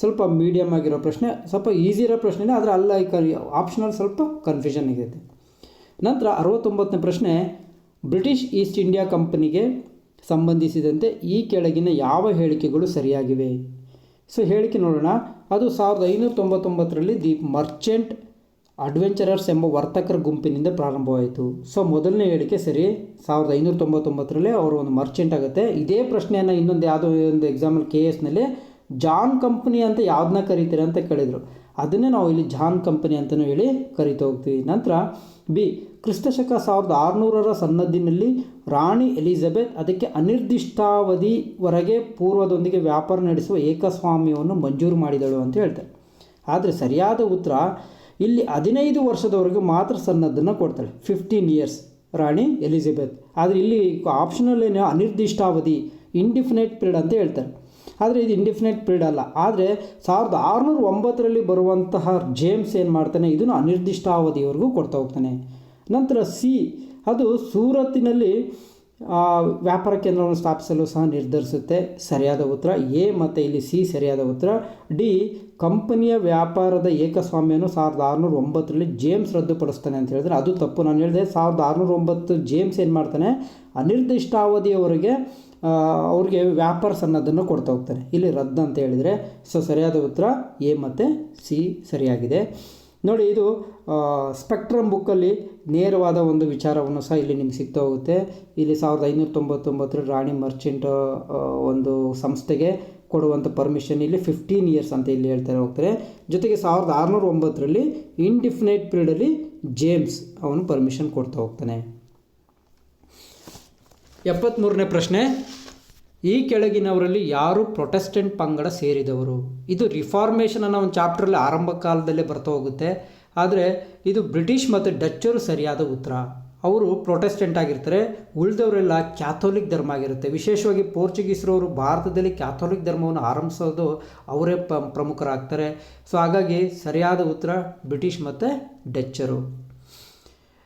ಸ್ವಲ್ಪ ಮೀಡಿಯಮ್ ಆಗಿರೋ ಪ್ರಶ್ನೆ, ಸ್ವಲ್ಪ ಈಸಿ ಇರೋ ಪ್ರಶ್ನೆ, ಆದರೆ ಅಲ್ಲ ಆಪ್ಷನಲ್ ಸ್ವಲ್ಪ ಕನ್ಫ್ಯೂಷನ್ ಆಗಿದೆ. ನಂತರ 69ನೇ ಪ್ರಶ್ನೆ, ಬ್ರಿಟಿಷ್ ಈಸ್ಟ್ ಇಂಡಿಯಾ ಕಂಪನಿಗೆ ಸಂಬಂಧಿಸಿದಂತೆ ಈ ಕೆಳಗಿನ ಯಾವ ಹೇಳಿಕೆಗಳು ಸರಿಯಾಗಿವೆ? ಸೊ ಹೇಳಿಕೆ ನೋಡೋಣ. ಅದು 1599ರಲ್ಲಿ ದಿ ಮರ್ಚೆಂಟ್ ಅಡ್ವೆಂಚರರ್ಸ್ ಎಂಬ ವರ್ತಕರ ಗುಂಪಿನಿಂದ ಪ್ರಾರಂಭವಾಯಿತು. ಸೊ ಮೊದಲನೇ ಹೇಳಿಕೆ ಸರಿ. 1599ರಲ್ಲಿ ಅವರು ಒಂದು ಮರ್ಚೆಂಟ್ ಆಗುತ್ತೆ. ಇದೇ ಪ್ರಶ್ನೆಯನ್ನು ಇನ್ನೊಂದು ಯಾವುದೋ ಒಂದು ಎಕ್ಸಾಂಪಲ್ KSನಲ್ಲಿ ಜಾನ್ ಕಂಪನಿ ಅಂತ ಯಾವುದನ್ನ ಕರೀತಾರೆ ಅಂತ ಕೇಳಿದರು. ಅದನ್ನೇ ನಾವು ಇಲ್ಲಿ ಜಾನ್ ಕಂಪನಿ ಅಂತಲೂ ಹೇಳಿ ಕರಿತಾ ಹೋಗ್ತೀವಿ. ನಂತರ ಬಿ, ಕ್ರಿಸ್ತಶಕ 1600ರ ಸನ್ನದ್ದಿನಲ್ಲಿ ರಾಣಿ ಎಲಿಜಬೆತ್ ಅದಕ್ಕೆ ಅನಿರ್ದಿಷ್ಟಾವಧಿವರೆಗೆ ಪೂರ್ವದೊಂದಿಗೆ ವ್ಯಾಪಾರ ನಡೆಸುವ ಏಕಸ್ವಾಮ್ಯವನ್ನು ಮಂಜೂರು ಮಾಡಿದಳು ಅಂತ ಹೇಳ್ತಾರೆ. ಆದರೆ ಸರಿಯಾದ ಉತ್ತರ ಇಲ್ಲಿ 15 ವರ್ಷದವರೆಗೆ ಮಾತ್ರ ಸನ್ನದ್ದನ್ನು ಕೊಡ್ತಾಳೆ, 15 ಇಯರ್ಸ್ ರಾಣಿ ಎಲಿಜಬೆತ್. ಆದರೆ ಇಲ್ಲಿ ಆಪ್ಷನಲ್ಲೇನು ಅನಿರ್ದಿಷ್ಟಾವಧಿ, ಇಂಡಿಫಿನೈಟ್ ಪೀರಿಯಡ್ ಅಂತ ಹೇಳ್ತಾರೆ. ಆದರೆ ಇದು ಇಂಡಿಫಿನೈಟ್ ಪೀರಿಯಡ್ ಅಲ್ಲ. ಆದರೆ 1609ರಲ್ಲಿ ಬರುವಂತಹ ಜೇಮ್ಸ್ ಏನು ಮಾಡ್ತಾನೆ, ಇದನ್ನು ಅನಿರ್ದಿಷ್ಟಾವಧಿಯವರೆಗೂ ಕೊಡ್ತಾ ಹೋಗ್ತಾನೆ. ನಂತರ ಸಿ, ಅದು ಸೂರತ್ತಿನಲ್ಲಿ ವ್ಯಾಪಾರ ಕೇಂದ್ರವನ್ನು ಸ್ಥಾಪಿಸಲು ಸಹ ನಿರ್ಧರಿಸುತ್ತೆ. ಸರಿಯಾದ ಉತ್ತರ ಎ ಮತ್ತು ಇಲ್ಲಿ ಸಿ ಸರಿಯಾದ ಉತ್ತರ. ಡಿ, ಕಂಪನಿಯ ವ್ಯಾಪಾರದ ಏಕಸ್ವಾಮ್ಯವನ್ನು 1609ರಲ್ಲಿ ಜೇಮ್ಸ್ ರದ್ದುಪಡಿಸ್ತಾನೆ ಅಂತ ಹೇಳಿದ್ರೆ ಅದು ತಪ್ಪು. ನಾನು ಹೇಳಿದೆ 1609 ಜೇಮ್ಸ್ ಏನು ಮಾಡ್ತಾನೆ, ಅನಿರ್ದಿಷ್ಟಾವಧಿಯವರೆಗೆ ಅವ್ರಿಗೆ ವ್ಯಾಪಾರ ಸನ್ನದ್ದನ್ನು ಕೊಡ್ತಾ ಹೋಗ್ತಾನೆ. ಇಲ್ಲಿ ರದ್ದು ಅಂತ ಹೇಳಿದರೆ ಸೊ ಸರಿಯಾದ ಉತ್ತರ ಎ ಮತ್ತು ಸಿ ಸರಿಯಾಗಿದೆ. ನೋಡಿ, ಇದು ಸ್ಪೆಕ್ಟ್ರಮ್ ಬುಕ್ಕಲ್ಲಿ ನೇರವಾದ ಒಂದು ವಿಚಾರವನ್ನು ಸಹ ಇಲ್ಲಿ ನಿಮ್ಗೆ ಸಿಗ್ತಾ ಹೋಗುತ್ತೆ. ಇಲ್ಲಿ 1599 ರಾಣಿ ಮರ್ಚೆಂಟ್ ಒಂದು ಸಂಸ್ಥೆಗೆ ಕೊಡುವಂಥ ಪರ್ಮಿಷನ್ ಇಲ್ಲಿ 15 ಇಯರ್ಸ್ ಅಂತ ಇಲ್ಲಿ ಹೇಳ್ತಾರೆ ಹೋಗ್ತಾರೆ. ಜೊತೆಗೆ 1609ರಲ್ಲಿ ಇಂಡಿಫಿನೈಟ್ ಪೀರಿಯಡಲ್ಲಿ ಜೇಮ್ಸ್ ಅವನು ಪರ್ಮಿಷನ್ ಕೊಡ್ತಾ ಹೋಗ್ತಾನೆ. 73ನೇ ಪ್ರಶ್ನೆ, ಈ ಕೆಳಗಿನವರಲ್ಲಿ ಯಾರು ಪ್ರೊಟೆಸ್ಟೆಂಟ್ ಪಂಗಡ ಸೇರಿದವರು? ಇದು ರಿಫಾರ್ಮೇಷನ್ ಅನ್ನೋ ಒಂದು ಚಾಪ್ಟ್ರಲ್ಲಿ ಆರಂಭ ಕಾಲದಲ್ಲೇ ಬರ್ತಾ ಹೋಗುತ್ತೆ. ಆದರೆ ಇದು ಬ್ರಿಟಿಷ್ ಮತ್ತು ಡಚ್ಚರು ಸರಿಯಾದ ಉತ್ತರ. ಅವರು ಪ್ರೊಟೆಸ್ಟೆಂಟ್ ಆಗಿರ್ತಾರೆ, ಉಳಿದವರೆಲ್ಲ ಕ್ಯಾಥೋಲಿಕ್ ಧರ್ಮ ಆಗಿರುತ್ತೆ. ವಿಶೇಷವಾಗಿ ಪೋರ್ಚುಗೀಸರವರು ಭಾರತದಲ್ಲಿ ಕ್ಯಾಥೋಲಿಕ್ ಧರ್ಮವನ್ನು ಆರಂಭಿಸೋದು ಅವರೇ ಪ್ರಮುಖರಾಗ್ತಾರೆ. ಸೊ ಹಾಗಾಗಿ ಸರಿಯಾದ ಉತ್ತರ ಬ್ರಿಟಿಷ್ ಮತ್ತು ಡಚ್ಚರು.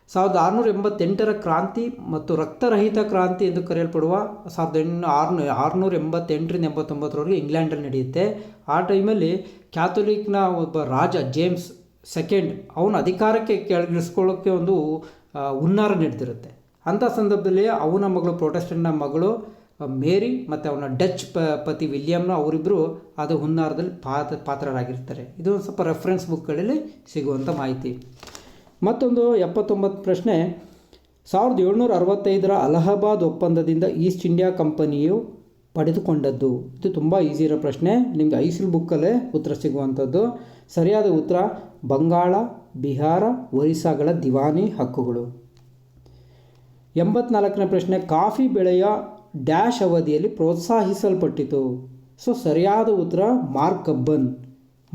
1688ರ ಕ್ರಾಂತಿ ಮತ್ತು ರಕ್ತರಹಿತ ಕ್ರಾಂತಿ ಎಂದು ಕರೆಯಲ್ಪಡುವ 1688-89 ಇಂಗ್ಲೆಂಡಲ್ಲಿ ನಡೆಯುತ್ತೆ. ಆ ಟೈಮಲ್ಲಿ ಕ್ಯಾಥೋಲಿಕ್ನ ಒಬ್ಬ ರಾಜ ಜೇಮ್ಸ್ ಸೆಕೆಂಡ್ ಅವನ ಅಧಿಕಾರಕ್ಕೆ ಕೆಳಗಿಳಿಸ್ಕೊಳ್ಳೋಕ್ಕೆ ಒಂದು ಹುನ್ನಾರ ನಡೆದಿರುತ್ತೆ. ಅಂಥ ಸಂದರ್ಭದಲ್ಲಿ ಅವನ ಮಗಳು ಪ್ರೊಟೆಸ್ಟೆಂಟ್ನ ಮಗಳು ಮೇರಿ ಮತ್ತು ಅವನ ಡಚ್ ಪತಿ ವಿಲಿಯಮ್ನ ಅವರಿಬ್ಬರು ಅದು ಹುನ್ನಾರದಲ್ಲಿ ಪಾತ್ರರಾಗಿರ್ತಾರೆ. ಇದು ಒಂದು ಸ್ವಲ್ಪ ರೆಫರೆನ್ಸ್ ಬುಕ್ಗಳಲ್ಲಿ ಸಿಗುವಂಥ ಮಾಹಿತಿ. ಮತ್ತೊಂದು 79 ಪ್ರಶ್ನೆ, 1765ರ ಅಲಹಾಬಾದ್ ಒಪ್ಪಂದದಿಂದ ಈಸ್ಟ್ ಇಂಡಿಯಾ ಕಂಪನಿಯು ಪಡೆದುಕೊಂಡದ್ದು. ಇದು ತುಂಬ ಈಸಿ ಇರೋ ಪ್ರಶ್ನೆ, ನಿಮಗೆ ಐಸಿಲ್ ಬುಕ್ಕಲ್ಲೇ ಉತ್ತರ ಸಿಗುವಂಥದ್ದು. ಸರಿಯಾದ ಉತ್ತರ ಬಂಗಾಳ, ಬಿಹಾರ, ಒರಿಸ್ಸಾಗಳ ದಿವಾನಿ ಹಕ್ಕುಗಳು. 84ನೇ ಪ್ರಶ್ನೆ, ಕಾಫಿ ಬೆಳೆಯ ಡ್ಯಾಶ್ ಅವಧಿಯಲ್ಲಿ ಪ್ರೋತ್ಸಾಹಿಸಲ್ಪಟ್ಟಿತು. ಸೊ ಸರಿಯಾದ ಉತ್ತರ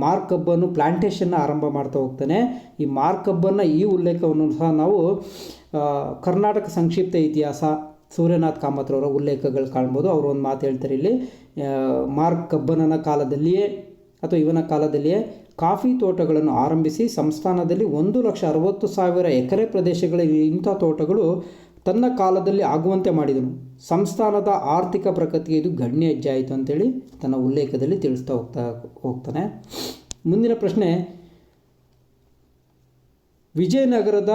ಮಾರ್ಕ್ ಕಬ್ಬನ್ನು ಪ್ಲಾಂಟೇಷನ್ನ ಆರಂಭ ಮಾಡ್ತಾ ಹೋಗ್ತಾನೆ. ಈ ಮಾರ್ಕ್ ಕಬ್ಬನ್ನು ಈ ಉಲ್ಲೇಖವನ್ನು ಸಹ ನಾವು ಕರ್ನಾಟಕ ಸಂಕ್ಷಿಪ್ತ ಇತಿಹಾಸ ಸೂರ್ಯನಾಥ್ ಕಾಮತ್ರವರ ಉಲ್ಲೇಖಗಳು ಕಾಣ್ಬೋದು. ಅವರು ಒಂದು ಮಾತು ಹೇಳ್ತಾರೆ ಇಲ್ಲಿ, ಮಾರ್ಕ್ ಕಬ್ಬನನ ಕಾಲದಲ್ಲಿಯೇ ಅಥವಾ ಇವನ ಕಾಲದಲ್ಲಿಯೇ ಕಾಫಿ ತೋಟಗಳನ್ನು ಆರಂಭಿಸಿ ಸಂಸ್ಥಾನದಲ್ಲಿ 1,60,000 ಎಕರೆ ಪ್ರದೇಶಗಳಲ್ಲಿ ಇಂಥ ತೋಟಗಳು ತನ್ನ ಕಾಲದಲ್ಲಿ ಆಗುವಂತೆ ಮಾಡಿದನು. ಸಂಸ್ಥಾನದ ಆರ್ಥಿಕ ಪ್ರಗತಿಗೆ ಇದು ಗಣ್ಯ ಹೆಜ್ಜೆ ಆಯಿತು ಅಂತೇಳಿ ತನ್ನ ಉಲ್ಲೇಖದಲ್ಲಿ ತಿಳಿಸ್ತಾ ಹೋಗ್ತಾನೆ. ಮುಂದಿನ ಪ್ರಶ್ನೆ, ವಿಜಯನಗರದ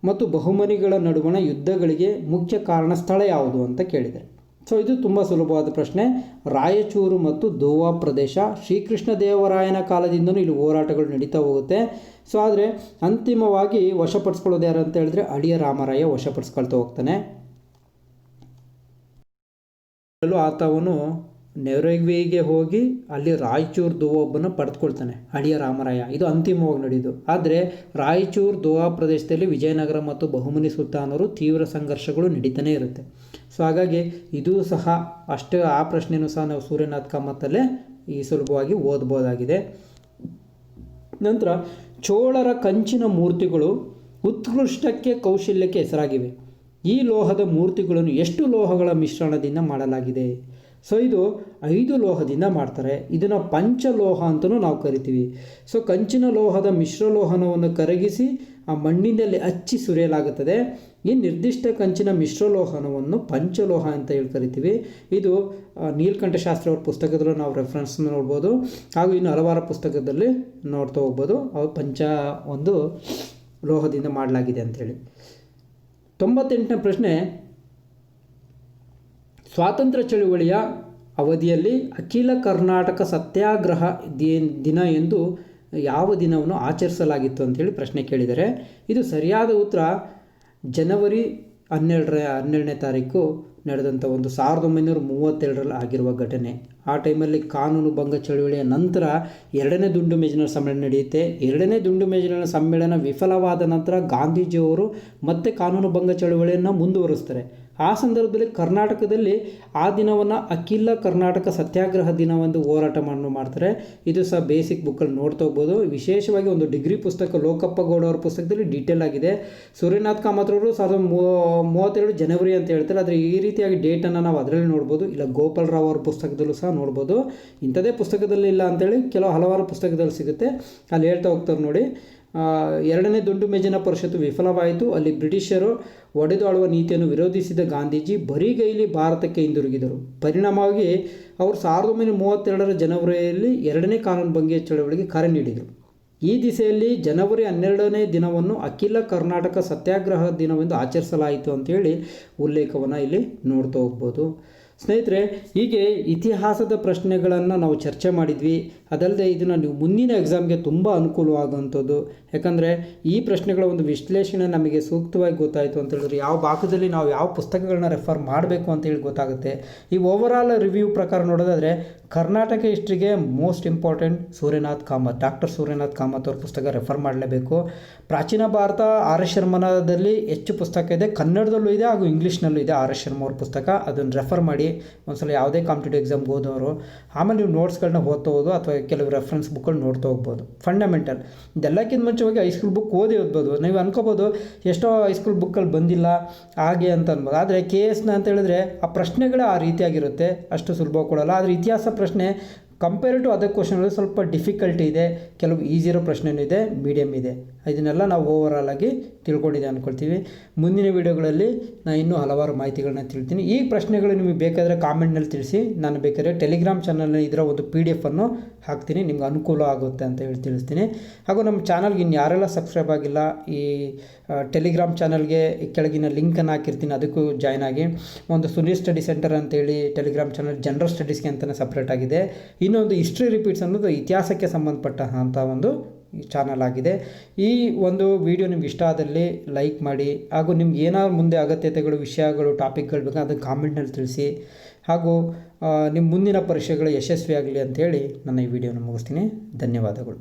ಮತ್ತು ಬಹುಮನಿಗಳ ನಡುವಣ ಯುದ್ಧಗಳಿಗೆ ಮುಖ್ಯ ಕಾರಣ ಸ್ಥಳ ಯಾವುದು ಅಂತ ಕೇಳಿದ್ದಾರೆ. ಸೊ ಇದು ತುಂಬ ಸುಲಭವಾದ ಪ್ರಶ್ನೆ. ರಾಯಚೂರು ಮತ್ತು ದೋವಾ ಪ್ರದೇಶ. ಶ್ರೀಕೃಷ್ಣ ದೇವರಾಯನ ಕಾಲದಿಂದನೂ ಇಲ್ಲಿ ಹೋರಾಟಗಳು ನಡೀತಾ ಹೋಗುತ್ತೆ. ಸೊ ಆದರೆ ಅಂತಿಮವಾಗಿ ವಶಪಡಿಸ್ಕೊಳ್ಳೋದು ಯಾರು ಅಂತ ಹೇಳಿದ್ರೆ ಅಳಿಯ ರಾಮರಾಯ ವಶಪಡಿಸ್ಕೊಳ್ತಾ ಹೋಗ್ತಾನೆ. ಆತವನು ನೆರವಿಗೆ ಹೋಗಿ ಅಲ್ಲಿ ರಾಯಚೂರು ದೋವಾಬನ್ನು ಪಡೆದುಕೊಳ್ತಾನೆ ಅಳಿಯ ರಾಮರಾಯ. ಇದು ಅಂತಿಮವಾಗಿ ನಡೆಯುವುದು. ಆದರೆ ರಾಯಚೂರು ದೋವಾ ಪ್ರದೇಶದಲ್ಲಿ ವಿಜಯನಗರ ಮತ್ತು ಬಹುಮನಿ ಸುಲ್ತಾನರು ತೀವ್ರ ಸಂಘರ್ಷಗಳು ನಡೀತಾನೆ ಇರುತ್ತೆ. ಸೊ ಹಾಗಾಗಿ ಇದು ಸಹ ಅಷ್ಟೇ, ಆ ಪ್ರಶ್ನೆಯೂ ಸಹ ನಾವು ಸೂರ್ಯನಾಥ್ ಕಾಮತ್ತಲ್ಲೇ ಈ ಸುಲಭವಾಗಿ ಓದ್ಬೋದಾಗಿದೆ. ನಂತರ ಚೋಳರ ಕಂಚಿನ ಮೂರ್ತಿಗಳು ಉತ್ಕೃಷ್ಟಕ್ಕೆ ಕೌಶಲ್ಯಕ್ಕೆ ಹೆಸರಾಗಿವೆ. ಈ ಲೋಹದ ಮೂರ್ತಿಗಳನ್ನು ಎಷ್ಟು ಲೋಹಗಳ ಮಿಶ್ರಣದಿಂದ ಮಾಡಲಾಗಿದೆ? ಸೊ ಇದು 5 ಲೋಹದಿಂದ ಮಾಡ್ತಾರೆ. ಇದನ್ನು ಪಂಚಲೋಹ ಅಂತಲೂ ನಾವು ಕರಿತೀವಿ. ಸೊ ಕಂಚಿನ ಲೋಹದ ಮಿಶ್ರಲೋಹನವನ್ನು ಕರಗಿಸಿ ಆ ಮಣ್ಣಿನಲ್ಲಿ ಹಚ್ಚಿ ಸುರಿಯಲಾಗುತ್ತದೆ. ಈ ನಿರ್ದಿಷ್ಟ ಕಂಚಿನ ಮಿಶ್ರಲೋಹನವನ್ನು ಪಂಚಲೋಹ ಅಂತ ಹೇಳಿ ಕರಿತೀವಿ. ಇದು ನೀಲಕಂಠ ಶಾಸ್ತ್ರಿ ಅವ್ರ ಪುಸ್ತಕದಲ್ಲೂ ನಾವು ರೆಫರೆನ್ಸ್ ನೋಡ್ಬೋದು, ಹಾಗೂ ಇನ್ನು ಹಲವಾರು ಪುಸ್ತಕದಲ್ಲಿ ನೋಡ್ತಾ ಹೋಗ್ಬೋದು. ಒಂದು ಲೋಹದಿಂದ ಮಾಡಲಾಗಿದೆ ಅಂಥೇಳಿ. 98ನೇ ಪ್ರಶ್ನೆ, ಸ್ವಾತಂತ್ರ್ಯ ಚಳುವಳಿಯ ಅವಧಿಯಲ್ಲಿ ಅಖಿಲ ಕರ್ನಾಟಕ ಸತ್ಯಾಗ್ರಹ ದಿನ ಎಂದು ಯಾವ ದಿನವನ್ನು ಆಚರಿಸಲಾಗಿತ್ತು ಅಂತೇಳಿ ಪ್ರಶ್ನೆ ಕೇಳಿದ್ದಾರೆ. ಇದು ಸರಿಯಾದ ಉತ್ತರ ಜನವರಿ 12ನೇ ತಾರೀಕು ನಡೆದಂಥ ಒಂದು 1932ರಲ್ಲಿ ಆಗಿರುವ ಘಟನೆ. ಆ ಟೈಮಲ್ಲಿ ಕಾನೂನು ಭಂಗ ಚಳುವಳಿಯ ನಂತರ 2ನೇ ದುಂಡು ಮೇಜಿನ ಸಮ್ಮೇಳನ ನಡೆಯುತ್ತೆ. 2ನೇ ದುಂಡು ಮೇಜಿನ ಸಮ್ಮೇಳನ ವಿಫಲವಾದ ನಂತರ ಗಾಂಧೀಜಿಯವರು ಮತ್ತೆ ಕಾನೂನು ಭಂಗ ಚಳುವಳಿಯನ್ನು ಮುಂದುವರಿಸ್ತಾರೆ. ಆ ಸಂದರ್ಭದಲ್ಲಿ ಕರ್ನಾಟಕದಲ್ಲಿ ಆ ದಿನವನ್ನು ಅಖಿಲ ಕರ್ನಾಟಕ ಸತ್ಯಾಗ್ರಹ ದಿನವೆಂದು ಹೋರಾಟ ಮಾಡ್ತಾರೆ. ಇದು ಸಹ ಬೇಸಿಕ್ ಬುಕ್ಕಲ್ಲಿ ನೋಡ್ತಾ ಹೋಗ್ಬೋದು. ವಿಶೇಷವಾಗಿ ಒಂದು ಡಿಗ್ರಿ ಪುಸ್ತಕ ಲೋಕಪ್ಪ ಗೌಡ ಅವರ ಪುಸ್ತಕದಲ್ಲಿ ಡೀಟೇಲ್ ಆಗಿದೆ. ಸೂರ್ಯನಾಥ್ ಕಾಮತ್ರವರು 1932 ಜನವರಿ ಅಂತ ಹೇಳ್ತಾರೆ, ಆದರೆ ಈ ರೀತಿಯಾಗಿ ಡೇಟನ್ನು ನಾವು ಅದರಲ್ಲಿ ನೋಡ್ಬೋದು. ಇಲ್ಲ ಗೋಪಾಲ್ ರಾವ್ ಅವ್ರ ಪುಸ್ತಕದಲ್ಲೂ ಸಹ ನೋಡ್ಬೋದು. ಇಂಥದೇ ಪುಸ್ತಕದಲ್ಲಿ ಇಲ್ಲ ಅಂತೇಳಿ ಹಲವಾರು ಪುಸ್ತಕದಲ್ಲಿ ಸಿಗುತ್ತೆ, ಅಲ್ಲಿ ಹೇಳ್ತಾ ಹೋಗ್ತಾರೆ ನೋಡಿ. 2ನೇ ದುಂಡು ಮೇಜಿನ ಪರಿಷತ್ತು ವಿಫಲವಾಯಿತು. ಅಲ್ಲಿ ಬ್ರಿಟಿಷರು ಒಡೆದಾಳುವ ನೀತಿಯನ್ನು ವಿರೋಧಿಸಿದ ಗಾಂಧೀಜಿ ಬರಿಗೈಲಿ ಭಾರತಕ್ಕೆ ಹಿಂದಿರುಗಿದರು. ಪರಿಣಾಮವಾಗಿ ಅವರು 1932 ಜನವರಿಯಲ್ಲಿ 2ನೇ ಕಾನೂನು ಭಂಗ ಚಳವಳಿಗೆ ಕರೆ ನೀಡಿದರು. ಈ ದಿಸೆಯಲ್ಲಿ ಜನವರಿ 12ನೇ ದಿನವನ್ನು ಅಖಿಲ ಕರ್ನಾಟಕ ಸತ್ಯಾಗ್ರಹ ದಿನವೆಂದು ಆಚರಿಸಲಾಯಿತು ಅಂತೇಳಿ ಉಲ್ಲೇಖವನ್ನು ಇಲ್ಲಿ ನೋಡ್ತಾ ಹೋಗ್ಬೋದು. ಸ್ನೇಹಿತರೆ, ಹೀಗೆ ಇತಿಹಾಸದ ಪ್ರಶ್ನೆಗಳನ್ನು ನಾವು ಚರ್ಚೆ ಮಾಡಿದ್ವಿ. ಅದಲ್ಲದೆ ಇದನ್ನು ನೀವು ಮುಂದಿನ ಎಕ್ಸಾಮ್ಗೆ ತುಂಬ ಅನುಕೂಲವಾಗುವಂಥದ್ದು. ಯಾಕಂದರೆ ಈ ಪ್ರಶ್ನೆಗಳ ಒಂದು ವಿಶ್ಲೇಷಣೆ ನಮಗೆ ಸೂಕ್ತವಾಗಿ ಗೊತ್ತಾಯಿತು ಅಂತ ಹೇಳಿದ್ರೆ ಯಾವ ಭಾಗದಲ್ಲಿ ನಾವು ಯಾವ ಪುಸ್ತಕಗಳನ್ನ ರೆಫರ್ ಮಾಡಬೇಕು ಅಂತೇಳಿ ಗೊತ್ತಾಗುತ್ತೆ. ಈ ಓವರಾಲ್ ರಿವ್ಯೂ ಪ್ರಕಾರ ನೋಡೋದಾದರೆ ಕರ್ನಾಟಕ ಹಿಸ್ಟ್ರಿಗೆ most important Suryanath Kamath, doctor Suryanath Kamath ಅವ್ರ ಪುಸ್ತಕ ರೆಫರ್ ಮಾಡಲೇಬೇಕು. ಪ್ರಾಚೀನ ಭಾರತ ಆರ್ ಎಸ್ ಶರ್ಮನದಲ್ಲಿ ಹೆಚ್ಚು ಪುಸ್ತಕ ಇದೆ, ಕನ್ನಡದಲ್ಲೂ ಇದೆ ಹಾಗೂ ಇಂಗ್ಲೀಷ್ನಲ್ಲೂ ಇದೆ ಆರ್ ಎಸ್ ಶರ್ಮ ಅವ್ರ ಪುಸ್ತಕ. ಅದನ್ನು ರೆಫರ್ ಮಾಡಿ ಒಂದ್ಸಲ ಯಾವುದೇ ಕಾಂಪಿಟೇಟಿವ್ ಎಕ್ಸಾಮ್ಗೆ ಓದೋರು. ಆಮೇಲೆ ನೀವು ನೋಟ್ಸ್ಗಳನ್ನ ಓದ್ತಾ ಹೋಗೋದು ಅಥವಾ ಕೆಲವು ರೆಫರೆನ್ಸ್ ಬುಕ್ಗಳು ನೋಡ್ತಾ ಹೋಗ್ಬೋದು. ಫಂಡಮೆಂಟಲ್ ಇದೆಲ್ಲಕ್ಕಿಂತ ಮುಂಚೆವಾಗಿ ಹೈಸ್ಕೂಲ್ ಬುಕ್ ಓದ್ಬೋದು. ನೀವು ಅನ್ಕೋಬೋದು ಎಷ್ಟೋ ಹೈಸ್ಕೂಲ್ ಬುಕ್ಕಲ್ಲಿ ಬಂದಿಲ್ಲ ಹಾಗೆ ಅಂತ ಅನ್ಬೋದು. ಆದರೆ KS ಅಂತ ಹೇಳಿದ್ರೆ ಆ ಪ್ರಶ್ನೆಗಳೇ ಆ ರೀತಿಯಾಗಿರುತ್ತೆ, ಅಷ್ಟು ಸುಲಭ ಕೊಡಲ್ಲ. ಆದರೆ ಇತಿಹಾಸ ಪ್ರಶ್ನೆ ಕಂಪೇರ್ ಟು ಅದರ್ ಕ್ವಶನ್ಗಳು ಸ್ವಲ್ಪ ಡಿಫಿಕಲ್ಟಿ ಇದೆ, ಕೆಲವು ಈಸಿ ಇರೋ ಪ್ರಶ್ನೆನೂ ಇದೆ, ಮೀಡಿಯಮ್ ಇದೆ. ಇದನ್ನೆಲ್ಲ ನಾವು ಓವರಾಲ್ ಆಗಿ ತಿಳ್ಕೊಂಡಿದೆ ಅಂದ್ಕೊಳ್ತೀವಿ. ಮುಂದಿನ ವೀಡಿಯೋಗಳಲ್ಲಿ ನಾನು ಇನ್ನೂ ಹಲವಾರು ಮಾಹಿತಿಗಳನ್ನ ತಿಳ್ತೀನಿ. ಈ ಪ್ರಶ್ನೆಗಳು ನಿಮಗೆ ಬೇಕಾದರೆ ಕಾಮೆಂಟ್ನಲ್ಲಿ ತಿಳಿಸಿ. ನಾನು ಬೇಕಾದರೆ ಟೆಲಿಗ್ರಾಮ್ ಚಾನಲ್ನ ಇದರ ಒಂದು PDF ಅನ್ನು ಹಾಕ್ತೀನಿ, ನಿಮ್ಗೆ ಅನುಕೂಲ ಆಗುತ್ತೆ ಅಂತ ಹೇಳಿ ತಿಳಿಸ್ತೀನಿ. ಹಾಗೂ ನಮ್ಮ ಚಾನಲ್ಗೆ ಇನ್ನು ಯಾರೆಲ್ಲ ಸಬ್ಸ್ಕ್ರೈಬ್ ಆಗಿಲ್ಲ, ಈ ಟೆಲಿಗ್ರಾಮ್ ಚಾನಲ್ಗೆ ಕೆಳಗಿನ ಲಿಂಕನ್ನು ಹಾಕಿರ್ತೀನಿ, ಅದಕ್ಕೂ ಜಾಯ್ನ್ ಆಗಿ. ಒಂದು ಸುನೀಲ್ ಸ್ಟಡಿ ಸೆಂಟರ್ ಅಂತೇಳಿ ಟೆಲಿಗ್ರಾಮ್ ಚಾನಲ್ ಜನರಲ್ ಸ್ಟಡೀಸ್ಗೆ ಅಂತಲೇ ಸಪ್ರೇಟ್ ಆಗಿದೆ. ಇನ್ನೊಂದು ಹಿಸ್ಟ್ರಿ ರಿಪೀಟ್ಸ್ ಅನ್ನೋದು ಇತಿಹಾಸಕ್ಕೆ ಸಂಬಂಧಪಟ್ಟಂಥ ಒಂದು ಚಾನಲ್ ಆಗಿದೆ. ಈ ಒಂದು ವಿಡಿಯೋ ನಿಮ್ಗೆ ಇಷ್ಟ ಆದಲ್ಲಿ ಲೈಕ್ ಮಾಡಿ, ಹಾಗೂ ನಿಮ್ಗೆ ಏನಾದ್ರು ಮುಂದೆ ಅಗತ್ಯತೆಗಳು, ವಿಷಯಗಳು, ಟಾಪಿಕ್ಗಳು ಬೇಕಾ ಅದನ್ನು ಕಾಮೆಂಟ್ನಲ್ಲಿ ತಿಳಿಸಿ. ಹಾಗೂ ನಿಮ್ಮ ಮುಂದಿನ ಪರೀಕ್ಷೆಗಳು ಯಶಸ್ವಿಯಾಗಲಿ ಅಂಥೇಳಿ ನನ್ನ ಈ ವಿಡಿಯೋನ ಮುಗಿಸ್ತೀನಿ. ಧನ್ಯವಾದಗಳು.